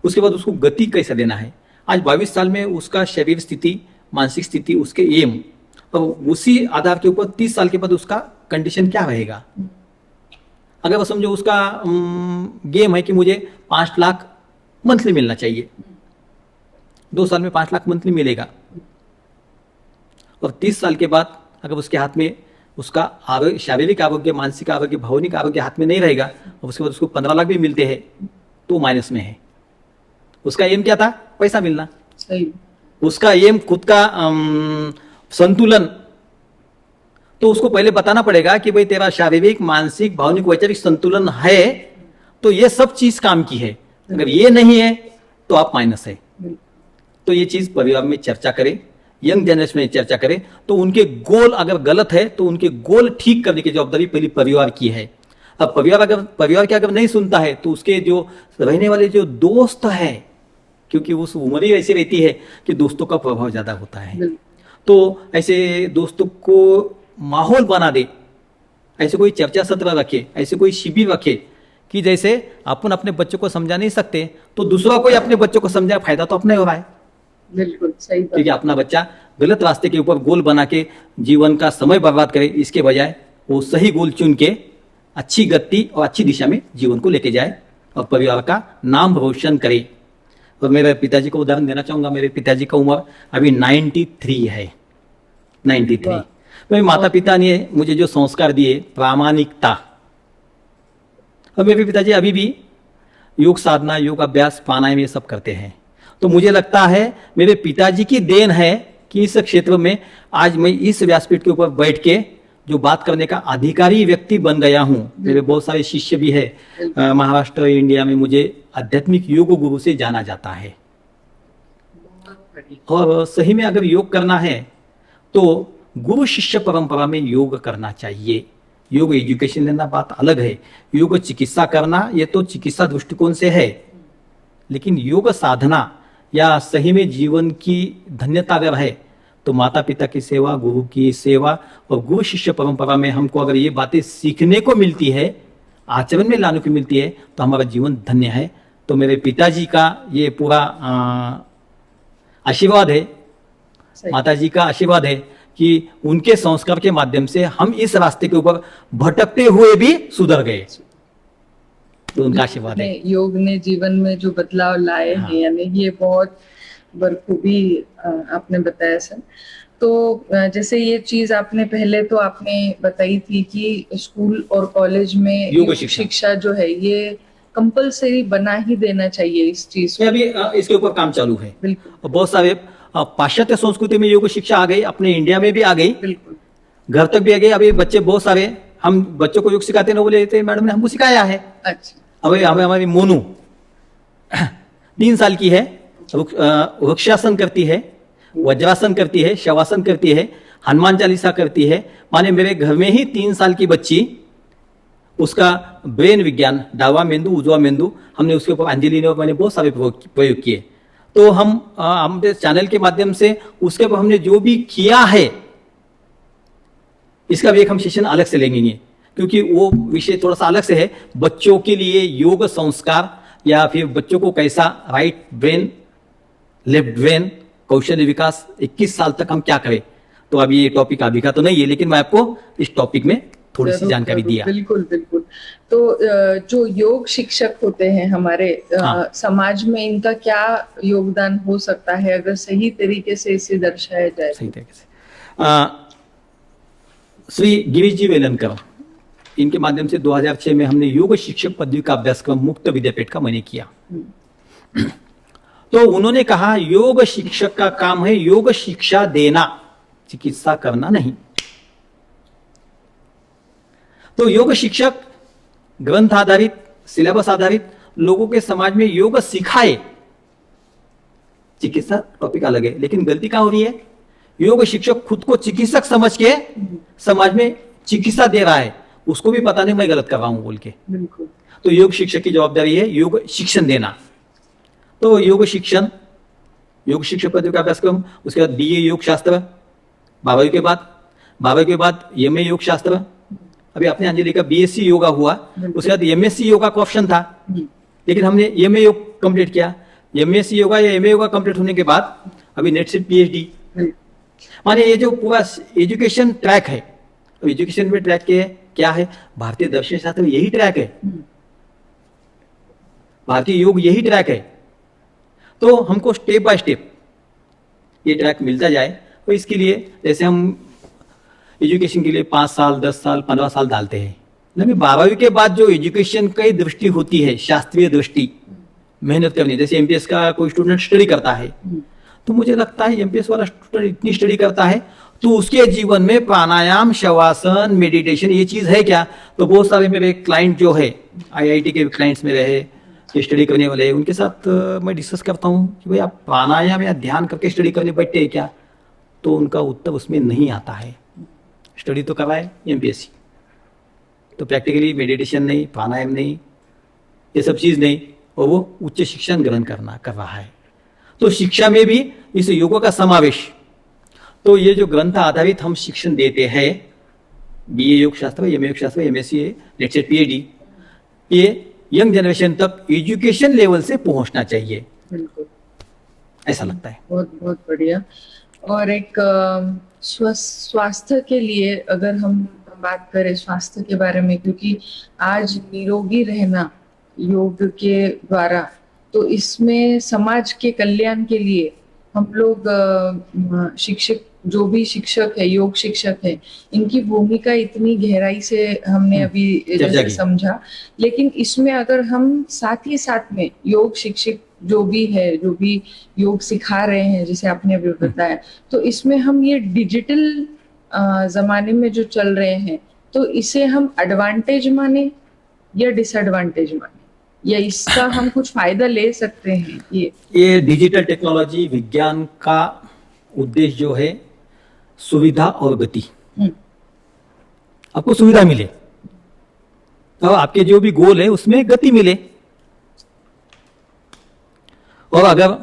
उसके बाद उसको गति कैसे देना है। आज 22 साल में उसका शरीर स्थिति, मानसिक स्थिति, उसके एम, और उसी आधार के ऊपर 30 साल के बाद उसका कंडीशन क्या रहेगा। अगर वो समझो उसका गेम है कि मुझे 5 लाख मंथली मिलना चाहिए, 2 साल में 5 लाख मंथली मिलेगा, और 30 साल के बाद अगर उसके हाथ में उसका आरोग्य, शारीरिक आरोग्य, मानसिक आरोग्य, भावनिक आरोग्य हाथ में नहीं रहेगा, और उसके बाद उसको 15 लाख भी मिलते हैं, तो माइनस में है। उसका एम क्या था? पैसा मिलना। सही। उसका एम खुद का संतुलन, तो उसको पहले बताना पड़ेगा कि भाई तेरा शारीरिक, मानसिक, भावनिक, वैचारिक संतुलन है, तो ये सब चीज काम की है। अगर ये नहीं है तो आप माइनस है। तो ये चीज परिवार में चर्चा करें, यंग जनरेशन में चर्चा करें, तो उनके गोल अगर गलत है तो उनके गोल ठीक करने की जवाबदारी पहली परिवार की है। अब परिवार के अगर नहीं सुनता है तो उसके जो रहने वाले जो दोस्त है, क्योंकि उस उम्र ही ऐसी रहती है कि दोस्तों का प्रभाव ज्यादा होता है, तो ऐसे दोस्तों को माहौल बना दे, ऐसे कोई चर्चा सत्र रखे, ऐसे कोई शिविर रखे कि जैसे अपन अपने बच्चों को समझा नहीं सकते तो दूसरा कोई अपने बच्चों को समझा, फायदा तो अपना ही हो रहा है। बिल्कुल सही बात। क्योंकि अपना बच्चा गलत रास्ते के ऊपर गोल बना के जीवन का समय बर्बाद करे, इसके बजाय वो सही गोल चुन के अच्छी गति और अच्छी दिशा में जीवन को लेके जाए और परिवार का नाम रोशन करे। और मेरे पिताजी को उदाहरण देना चाहूँगा। मेरे पिताजी का उम्र अभी 93 है, 93। वाह। मेरे माता पिता ने मुझे जो संस्कार दिए, प्रामाणिकता, और मेरे पिताजी अभी भी योग साधना, योग अभ्यास, प्राणायाम ये सब करते हैं। तो मुझे लगता है मेरे पिताजी की देन है कि इस क्षेत्र में आज मैं इस व्यासपीठ के ऊपर बैठ के जो बात करने का अधिकारी व्यक्ति बन गया हूँ। मेरे बहुत सारे शिष्य भी है। महाराष्ट्र, इंडिया में मुझे आध्यात्मिक योग गुरु से जाना जाता है। और सही में अगर योग करना है तो गुरु शिष्य परंपरा में योग करना चाहिए। योग एजुकेशन लेना बात अलग है, योग चिकित्सा करना ये तो चिकित्सा दृष्टिकोण से है, लेकिन योग साधना या सही में जीवन की धन्यता अगर है तो माता पिता की सेवा, गुरु की सेवा और गुरु शिष्य परंपरा में हमको अगर ये बातें सीखने को मिलती है, आचरण में लाने को मिलती है, तो हमारा जीवन धन्य है। तो मेरे पिताजी का ये पूरा आशीर्वाद है, सही। माता जी का आशीर्वाद है कि उनके संस्कार के माध्यम से हम इस रास्ते के ऊपर भटकते हुए भी सुधर गए। तो उनका आशीर्वाद है। योग ने जीवन में जो बदलाव लाए हाँ। हैं, यानी ये बहुत बखूबी आपने बताया सर। तो जैसे ये चीज आपने पहले तो आपने बताई थी कि स्कूल और कॉलेज में योग योग शिक्षा। शिक्षा जो है ये कंपलसरी बना ही देना चाहिए इस चीज को। अभी इसके ऊपर काम चालू है। बिल्कुल और बहुत सारे पाश्चात्य संस्कृति में योग शिक्षा आ गई, अपने इंडिया में भी आ गई, बिल्कुल। घर तक भी आ गई। अभी बच्चे बहुत सारे, हम बच्चों को योग सिखाते ना, बोले थे मैडम ने हमको सिखाया है। अच्छा, अभी हमें हमारी मोनू 3 साल की है, वृक्षासन करती है, वज्रासन करती है, शवासन करती है, हनुमान चालीसा करती है। माने मेरे घर में ही 3 साल की बच्ची, उसका ब्रेन विज्ञान, डावा मेंदू, उजवा मेंदू, हमने उसके ऊपर अंजलि ने और मैंने बहुत सारे प्रयोग किए। तो हमारे चैनल के माध्यम से उसके ऊपर हमने जो भी किया है, इसका भी एक हम सेशन अलग से लेंगे, क्योंकि वो विषय थोड़ा सा अलग से है। बच्चों के लिए योग संस्कार या फिर बच्चों को कैसा राइट ब्रेन, लेफ्ट ब्रेन, कौशल्य विकास 21 साल तक हम क्या करें। तो अभी ये टॉपिक अभी का तो नहीं है, लेकिन मैं आपको इस टॉपिक में थोड़ी सी जरूर, जानकारी जरूर, दिया। बिल्कुल बिल्कुल। तो जो योग शिक्षक होते हैं हमारे हाँ। समाज में, इनका क्या योगदान हो सकता है अगर सही तरीके से इसे दर्शाया जाए? सही तरीके से श्री गिरीश जी वेलनकर, इनके माध्यम से 2006 में हमने योग शिक्षक पदवी का अभ्यासक्रम मुक्त विद्यापीठ का मैंने किया। तो उन्होंने कहा योग शिक्षक का काम है योग शिक्षा देना, चिकित्सा करना नहीं। तो योग शिक्षक ग्रंथ आधारित, सिलेबस आधारित लोगों के समाज में योग सिखाए। चिकित्सा टॉपिक अलग है, लेकिन गलती क्या हो रही है, योग शिक्षक खुद को चिकित्सक समझ के समाज में चिकित्सा दे रहा है, उसको भी पता नहीं मैं गलत कर रहा हूं बोल के। बिल्कुल। तो योग शिक्षक की जवाबदारी है योग शिक्षण देना। तो योग शिक्षण, योग शिक्षक पदवी का अभ्यासक्रम, उसके बाद BA योग शास्त्र, 12वीं के बाद MA योग शास्त्र। अभी अपने अंजलि का BSc योगा हुआ, उसके बाद MSc योगा का ऑप्शन था, लेकिन हमने MA योग कंप्लीट किया। MSc योगा या MA योगा कंप्लीट होने के बाद अभी नेट से PhD। माने ये जो पूरा एजुकेशन ट्रैक है, तो एजुकेशन में ट्रैक के क्या है, भारतीय दर्शन शास्त्र में यही ट्रैक है, भारतीय योग यही ट्रैक है। तो हमको स्टेप बाय स्टेप ये ट्रैक मिलता जाए। तो इसके लिए जैसे हम एजुकेशन के लिए 5 साल, 10 साल, 15 साल डालते हैं, लेकिन 12वीं के बाद जो एजुकेशन की दृष्टि होती है, शास्त्रीय दृष्टि, मेहनत करनी, जैसे MPS का कोई स्टूडेंट स्टडी करता है, तो मुझे लगता है MPS वाला स्टूडेंट इतनी स्टडी करता है तो उसके जीवन में प्राणायाम, शवासन, मेडिटेशन ये चीज है क्या। तो बहुत सारे मेरे क्लाइंट जो है, IIT के क्लाइंट्स मेरे है, स्टडी करने वाले, उनके साथ मैं डिस्कस करता हूँ कि भाई आप प्राणायाम या ध्यान करके स्टडी करने बैठते हैं क्या, तो उनका उत्तर उसमें नहीं आता है। स्टडी तो करवाए MPSC, तो प्रैक्टिकली मेडिटेशन नहीं, प्राणायाम नहीं, ये सब चीज़ नहीं, और वो उच्च शिक्षण ग्रहण कर रहा है। तो शिक्षा में भी इस योग का समावेश। तो ये जो ग्रंथ आधारित हम शिक्षण देते हैं, बीए योग शास्त्र, एमए योग शास्त्र, एमएससी, लेट्स से पीएचडी, ये यंग जनरेशन तक एजुकेशन लेवल से पहुंचना चाहिए, बिल्कुल, ऐसा लगता है। बहुत बहुत बढ़िया। और एक स्वास्थ्य के लिए अगर हम बात करें स्वास्थ्य के बारे में, क्योंकि आज निरोगी रहना योग के द्वारा, तो इसमें समाज के कल्याण के लिए हम लोग शिक्षक, जो भी शिक्षक है, योग शिक्षक है, इनकी भूमिका इतनी गहराई से हमने अभी जैसे समझा। लेकिन इसमें अगर हम साथ ही साथ में योग शिक्षक जो भी है, जो भी योग सिखा रहे हैं, जैसे आपने अभी बताया, तो इसमें हम ये डिजिटल जमाने में जो चल रहे हैं, तो इसे हम एडवांटेज माने या डिसएडवांटेज माने, या इसका हम कुछ फायदा ले सकते हैं? ये डिजिटल टेक्नोलॉजी, विज्ञान का उद्देश्य जो है सुविधा और गति। आपको सुविधा मिले तो आपके जो भी गोल है उसमें गति मिले, और अगर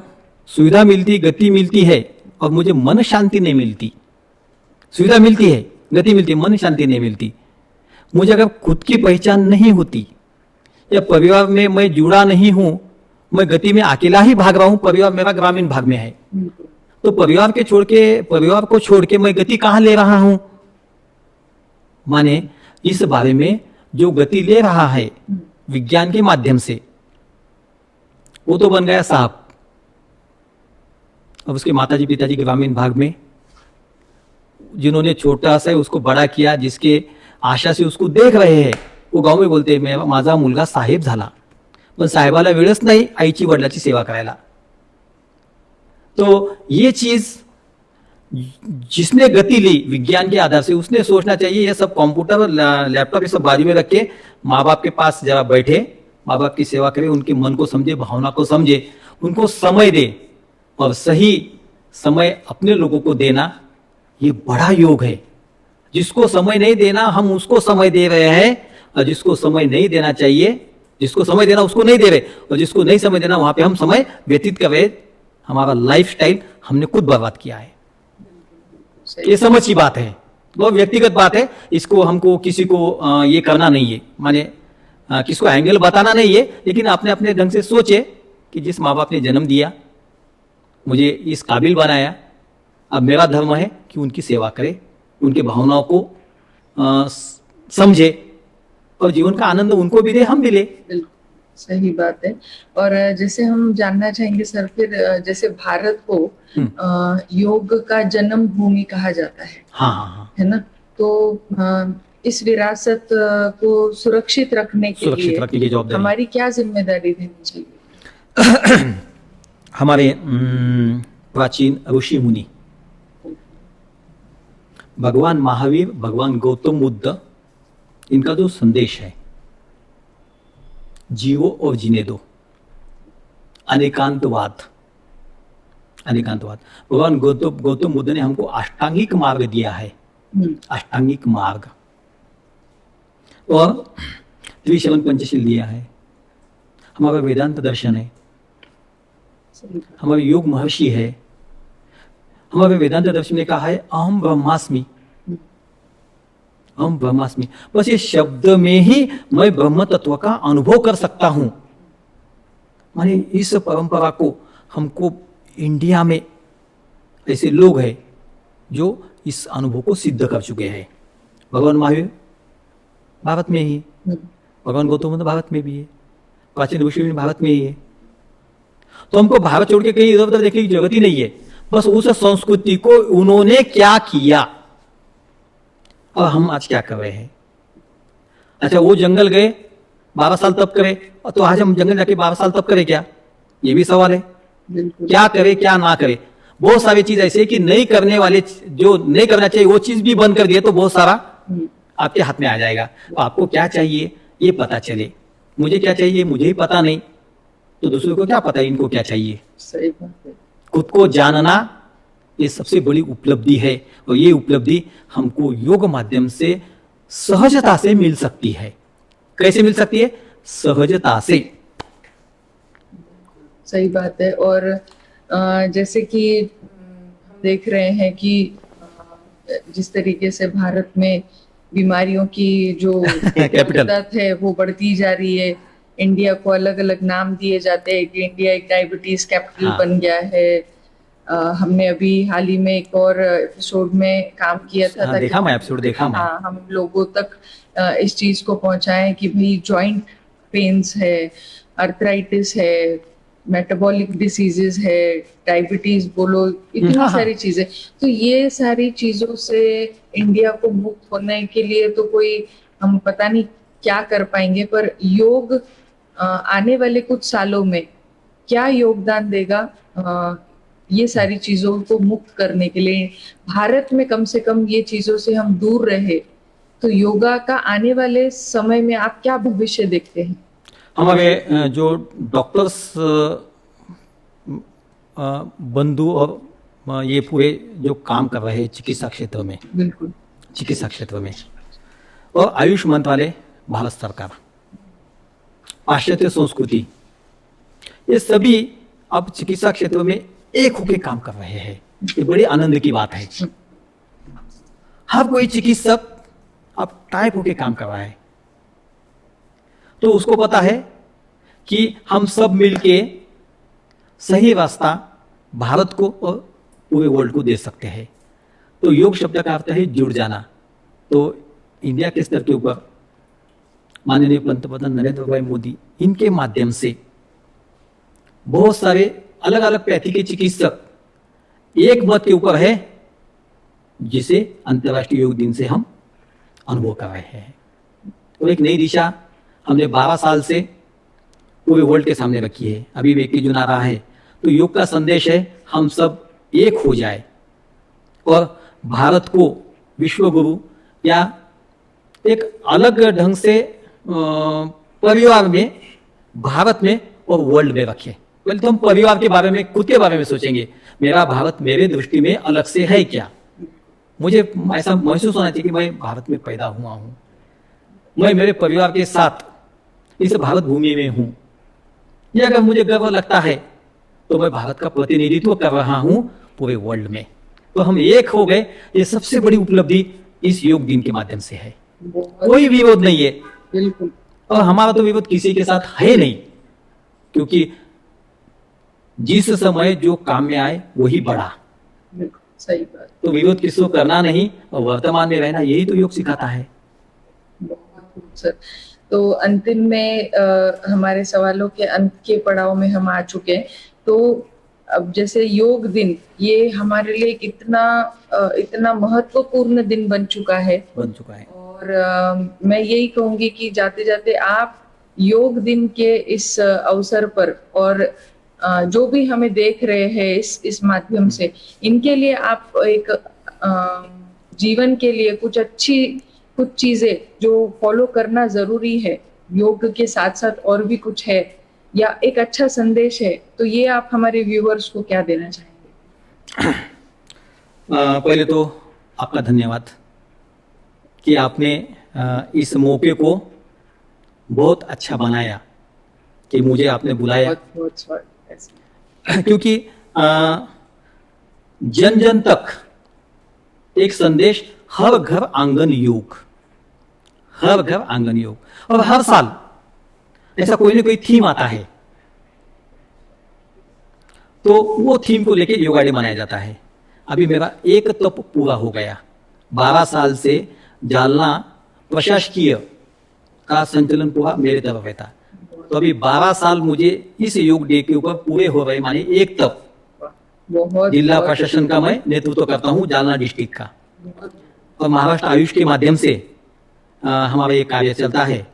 सुविधा मिलती, गति मिलती है और मुझे मन शांति नहीं मिलती, सुविधा मिलती है, गति मिलती है, मन शांति नहीं मिलती, मुझे अगर खुद की पहचान नहीं होती, या परिवार में मैं जुड़ा नहीं हूं, मैं गति में अकेला ही भाग रहा हूं, परिवार मेरा ग्रामीण भाग में है, तो परिवार को छोड़ के मैं गति कहां ले रहा हूं? माने इस बारे में जो गति ले रहा है विज्ञान के माध्यम से, वो तो बन गया साहब। अब उसके माताजी पिताजी ग्रामीण भाग में, जिन्होंने छोटा सा उसको बड़ा किया, जिसके आशा से उसको देख रहे हैं, वो गाव में बोलते हैं माझा मुलगा साहेब झाला, पण साहेबाला वेळच नाही आईची वडिलाची सेवा करायला। तो ये चीज जिसने गति ली विज्ञान के आधार से, उसने सोचना चाहिए ये सब कंप्यूटर और लैपटॉप ये सब बाजू में रख के माँ बाप के पास जरा बैठे, माँ बाप की सेवा करे, उनके मन को समझे, भावना को समझे, उनको समय दे, और सही समय अपने लोगों को देना, ये बड़ा योग है। जिसको समय नहीं देना हम उसको समय दे रहे हैं, और जिसको समय नहीं देना चाहिए, जिसको समय देना उसको नहीं दे रहे, और जिसको नहीं समय देना वहां पे हम समय व्यतीत कर रहे। हमारा लाइफस्टाइल हमने खुद बर्बाद किया है। ये समझ की बात है, बहुत व्यक्तिगत बात है, इसको हमको किसी को ये करना नहीं है, माने किसको एंगल बताना नहीं है, लेकिन आपने अपने ढंग से सोचे कि जिस माँ बाप ने जन्म दिया, मुझे इस काबिल बनाया, अब मेरा धर्म है कि उनकी सेवा करे, उनके भावनाओं को समझे, और जीवन का आनंद उनको भी दे, हम भी ले। बिल्कुल सही बात है। और जैसे हम जानना चाहेंगे सर, फिर जैसे भारत को योग का जन्म भूमि कहा जाता है, हाँ, है ना, तो इस विरासत को सुरक्षित रखने के लिए हमारी क्या जिम्मेदारी देनी चाहिए? हमारे प्राचीन ऋषि मुनि, भगवान महावीर, भगवान गौतम बुद्ध, इनका जो संदेश है, जीवो और जीने दो, अनेकांतवाद, अनेकांतवाद। भगवान गौतम बुद्ध ने हमको अष्टांगिक मार्ग दिया है, अष्टांगिक मार्ग, और त्रिशरण पंचशील दिया है, हमारा वेदांत दर्शन है, हमारे योग महर्षि है, हमारे वेदांत दर्शन ने कहा है अहम ब्रह्मास्मि, अहम ब्रह्मास्मि। बस ये शब्द में ही मैं ब्रह्म तत्व का अनुभव कर सकता हूं। माने इस परंपरा को हमको, इंडिया में ऐसे लोग हैं जो इस अनुभव को सिद्ध कर चुके हैं। भगवान महावीर भारत में ही, भगवान गौतम बुद्ध भारत में भी है, प्राचीन ऋषि भारत में ही है। तो हमको भारत छोड़ के कहीं इधर उधर देखने की जरूरत ही नहीं है, बस उस संस्कृति को उन्होंने क्या किया और हम आज क्या कर रहे हैं। अच्छा, वो जंगल गए 12 साल तप करे, तो आज हम जंगल जाके 12 साल तप करें क्या? ये भी सवाल है। क्या करे क्या ना करे, बहुत सारी चीज ऐसे कि नहीं करने वाले, जो नहीं करना चाहिए वो चीज भी बंद कर दिए तो बहुत सारा आपके हाथ में आ जाएगा। तो आपको क्या चाहिए ये पता चले, मुझे क्या चाहिए मुझे ही पता नहीं, तो दूसरों को क्या पता है इनको क्या चाहिए। सही बात है। खुद को जानना ये सबसे बड़ी उपलब्धि है, और ये उपलब्धि हमको योग माध्यम से सहजता से मिल सकती है। कैसे मिल सकती है? सहजता से। सही बात है। और जैसे कि हम देख रहे हैं कि जिस तरीके से भारत में बीमारियों की जो कैपिटल। तादाद है वो बढ़ती जा रही है। इंडिया को अलग अलग नाम दिए जाते हैं कि इंडिया एक डायबिटीज कैपिटल हाँ बन गया है। हमने अभी हाल ही में एक और एपिसोड में काम किया था हाँ, ताकि देखा मैं एपिसोड, देखा मैं। हाँ हम लोगों तक इस चीज को पहुंचाएं कि भाई जॉइंट पेन्स है, अर्थराइटिस है, मेटाबॉलिक डिसीजेस है, डायबिटीज बोलो, इतनी हाँ हाँ सारी चीजें। तो ये सारी चीजों से इंडिया को मुक्त होने के लिए तो कोई हम पता नहीं क्या कर पाएंगे, पर योग आने वाले कुछ सालों में क्या योगदान देगा ये सारी चीजों को मुक्त करने के लिए। भारत में कम से कम ये चीजों से हम दूर रहे तो योगा का आने वाले समय में आप क्या भविष्य देखते हैं? हमारे जो डॉक्टर्स बंधु और ये पूरे जो काम कर रहे हैं चिकित्सा क्षेत्र में, बिल्कुल चिकित्सा क्षेत्र में, और आयुष मंत्रालय, भारत सरकार, पाश्चात्य संस्कृति, ये सभी अब चिकित्सा क्षेत्र में एक होकर काम कर रहे हैं। ये बड़ी आनंद की बात है। हर कोई चिकित्सक अब टाइप होकर काम कर रहा है, तो उसको पता है कि हम सब मिलके सही रास्ता भारत को और पूरे वर्ल्ड को दे सकते हैं। तो योग शब्द का अर्थ है जुड़ जाना। तो इंडिया के स्तर के ऊपर माननीय पंतप्रधान नरेंद्र भाई मोदी, इनके माध्यम से बहुत सारे अलग अलग पैथी के चिकित्सक एक मत के ऊपर है, जिसे अंतर्राष्ट्रीय योग दिन से हम अनुभव कर रहे हैं। तो एक नई दिशा हमने 12 साल से पूरे वर्ल्ड के सामने रखी है। अभी भी 21 जून आ रहा है, तो योग का संदेश है हम सब एक हो जाए और भारत को विश्व गुरु या एक अलग ढंग से परिवार में, भारत में और वर्ल्ड में रखे। पहले तो हम परिवार के बारे में, खुद के बारे में सोचेंगे, मेरा भारत मेरे दृष्टि में अलग से है क्या। मुझे ऐसा महसूस होना चाहिए कि मैं भारत में पैदा हुआ हूं, मैं मेरे परिवार के साथ इस भारत भूमि में हूं। ये अगर मुझे गर्व लगता है तो मैं भारत का प्रतिनिधित्व कर रहा हूं पूरे वर्ल्ड में। तो हम एक हो गए, ये सबसे बड़ी उपलब्धि इस योग दिन के माध्यम से है। कोई विरोध नहीं है, बिल्कुल, और हमारा तो विरोध किसी के साथ है नहीं, क्योंकि जिस समय जो काम में आए वही बड़ा। बिल्कुल सही बात। तो विरोध किसको करना नहीं और वर्तमान में रहना, यही तो योग सिखाता है। बहुत खूब सर। तो अंतिम में हमारे सवालों के अंत के पड़ाव में हम आ चुके हैं। तो अब जैसे योग दिन, ये हमारे लिए इतना महत्वपूर्ण दिन बन चुका है, और मैं यही कहूंगी कि जाते जाते आप योग दिन के इस अवसर पर और जो भी हमें देख रहे हैं इस माध्यम से, इनके लिए आप एक जीवन के लिए कुछ चीजें जो फॉलो करना जरूरी है, योग के साथ साथ और भी कुछ है या एक अच्छा संदेश है, तो ये आप हमारे व्यूअर्स को क्या देना चाहेंगे? पहले तो आपका धन्यवाद कि आपने इस मौके को बहुत अच्छा बनाया, कि मुझे आपने बुलाया। बहुत स्वागत, क्योंकि जन जन तक एक संदेश, हर घर आंगन योग, हर घर आंगन योग। और हर साल ऐसा कोई ना कोई थीम आता है, तो वो थीम को लेके योगा डे मनाया जाता है। अभी मेरा एक तप पूरा हो गया। 12 साल से जालना प्रशासकीय का संचालन पूरा मेरे तरफ रहता, तो अभी 12 साल मुझे इस योग डे के ऊपर पूरे हो रहे, माने एक तप। जिला प्रशासन का मैं नेतृत्व करता हूं, जालना डिस्ट्रिक्ट का, और महाराष्ट्र आयुष के माध्यम से हमारा ये कार्य चलता है।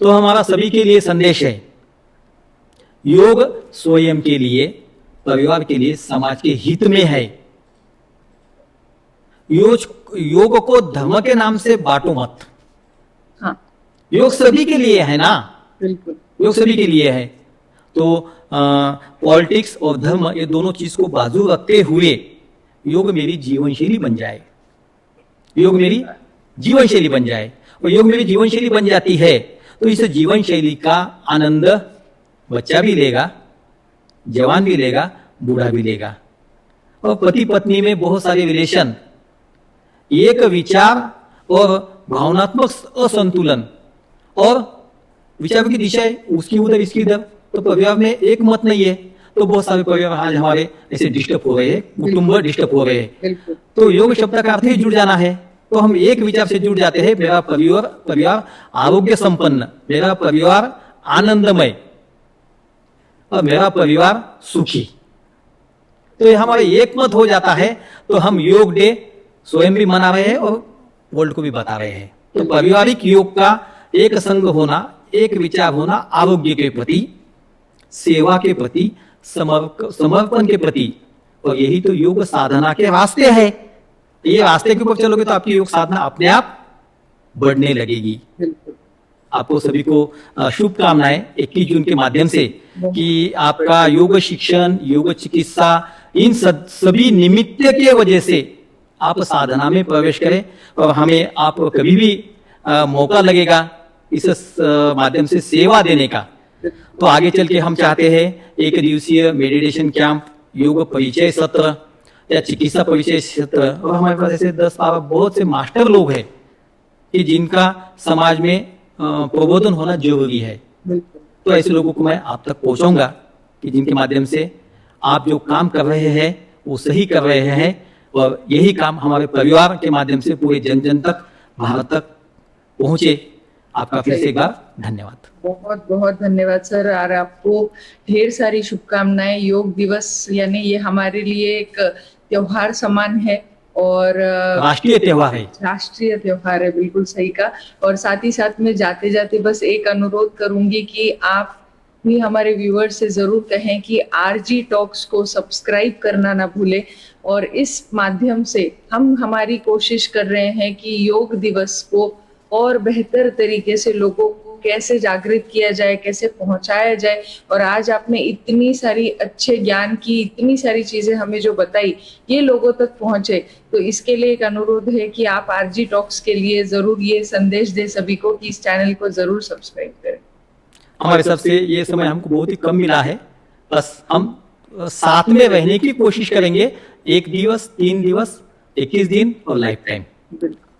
तो हमारा सभी के लिए संदेश है, योग स्वयं के लिए, परिवार के लिए, समाज के हित में है। योग को धर्म के नाम से बांटो मत। हाँ, योग सभी के लिए है ना, बिल्कुल, योग सभी के लिए है। तो पॉलिटिक्स और धर्म, ये दोनों चीज को बाजू रखते हुए योग मेरी जीवन शैली बन जाए, योग मेरी जीवन शैली बन जाए। और योग मेरी जीवन शैली बन जाती है तो इस जीवन शैली का आनंद बच्चा भी लेगा, जवान भी लेगा, बूढ़ा भी लेगा। और पति पत्नी में बहुत सारे रिलेशन एक विचार और भावनात्मक असंतुलन और विचारों की दिशा है उसकी उधर इसकी इधर, तो परिवार में एक मत नहीं है, तो बहुत सारे परिवार आज हमारे ऐसे डिस्टर्ब हो रहे हैं, कुटुंब डिस्टर्ब हो रहे हैं। बिल्कुल तो योग शब्द का अर्थ ही जुड़ जाना है। तो हम एक विचार से जुड़ जाते हैं, मेरा परिवार आरोग्य संपन्न, मेरा परिवार आनंदमय और मेरा परिवार सुखी। तो ये हमारे एक मत हो जाता है, तो हम योग डे स्वयं भी मना रहे हैं और वर्ल्ड को भी बता रहे हैं। तो पारिवारिक योग का एक संग होना, एक विचार होना, आरोग्य के प्रति, सेवा के प्रति, समर्पण के प्रति, और यही तो योग साधना के रास्ते हैं। ये रास्ते के ऊपर चलोगे तो आपकी योग साधना अपने आप बढ़ने लगेगी। बिल्कुल आपको सभी को शुभकामनाएं 21 जून के माध्यम से कि आपका योग शिक्षण, योग चिकित्सा, इन सभी निमित्त के वजह से आप साधना में प्रवेश करें। और हमें आप कभी भी मौका लगेगा इस माध्यम से सेवा देने का, तो आगे चल के हम चाहते हैं 1 दिवसीय मेडिटेशन कैंप, योग परिचय सत्र या चिकित्सा परिचय सत्र, और हमारे पास ऐसे 10-12 बहुत से मास्टर लोग हैं कि जिनका समाज में प्रबोधन होना जरूरी है। बिल्कुल तो ऐसे लोगों को मैं आप तक पहुंचाऊंगा कि जिनके माध्यम से आप जो काम कर रहे हैं वो सही कर रहे हैं, और यही काम हमारे परिवार के माध्यम से पूरे जन जन तक, भारत तक पहुंचे। आपका फिर से एक बार धन्यवाद। बहुत बहुत धन्यवाद सर, और आपको ढेर सारी शुभकामनाएं। योग दिवस यानी ये हमारे लिए एक त्योहार समान है और राष्ट्रीय त्योहार है। राष्ट्रीय त्योहार है, बिल्कुल सही का। और साथ ही साथ में जाते जाते बस एक अनुरोध करूंगी कि आप भी हमारे व्यूअर्स से जरूर कहें कि आरजी टॉक्स को सब्सक्राइब करना ना भूलें। और इस माध्यम से हम हमारी कोशिश कर रहे हैं कि योग दिवस को और बेहतर तरीके से लोगों को कैसे जागृत किया जाए, कैसे पहुंचाया जाए। और आज आपने इतनी सारी अच्छे ज्ञान की इतनी सारी चीजें हमें जो बताई, ये लोगों तक पहुंचे, तो इसके लिए एक अनुरोध है कि आप आरजी टॉक्स के लिए जरूर ये संदेश दें सभी को कि इस चैनल को जरूर सब्सक्राइब करें। हमारे हिसाब से ये समय हमको बहुत ही कम मिला है, बस हम साथ में रहने की कोशिश करेंगे। 1 दिवस, 3 दिवस, 21 दिन और लाइफ टाइम।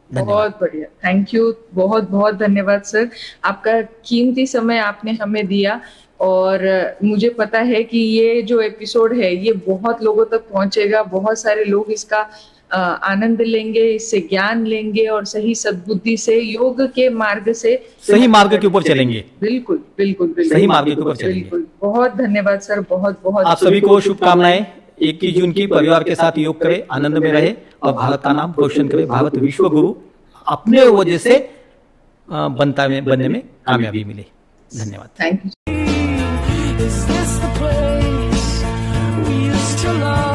बहुत बढ़िया, थैंक यू, बहुत बहुत धन्यवाद सर। आपका कीमती समय आपने हमें दिया, और मुझे पता है कि ये जो एपिसोड है ये बहुत लोगों तक पहुंचेगा। बहुत सारे लोग इसका आनंद लेंगे, इससे ज्ञान लेंगे और सही सद्बुद्धि से योग के मार्ग से सही मार्ग के ऊपर चलेंगे। बिल्कुल बिल्कुल बिल्कुल सही मार्ग के ऊपर चलेंगे। बिल्कुल। बहुत धन्यवाद सर, बहुत बहुत। आप सभी को शुभकामनाएं। 21 जून की परिवार के साथ योग करे, आनंद में रहे और भारत का नाम रोशन करे। भारत विश्व गुरु अपने वजह से बनने में कामयाबी मिले। धन्यवाद। Thank you. Is this the place we used to love?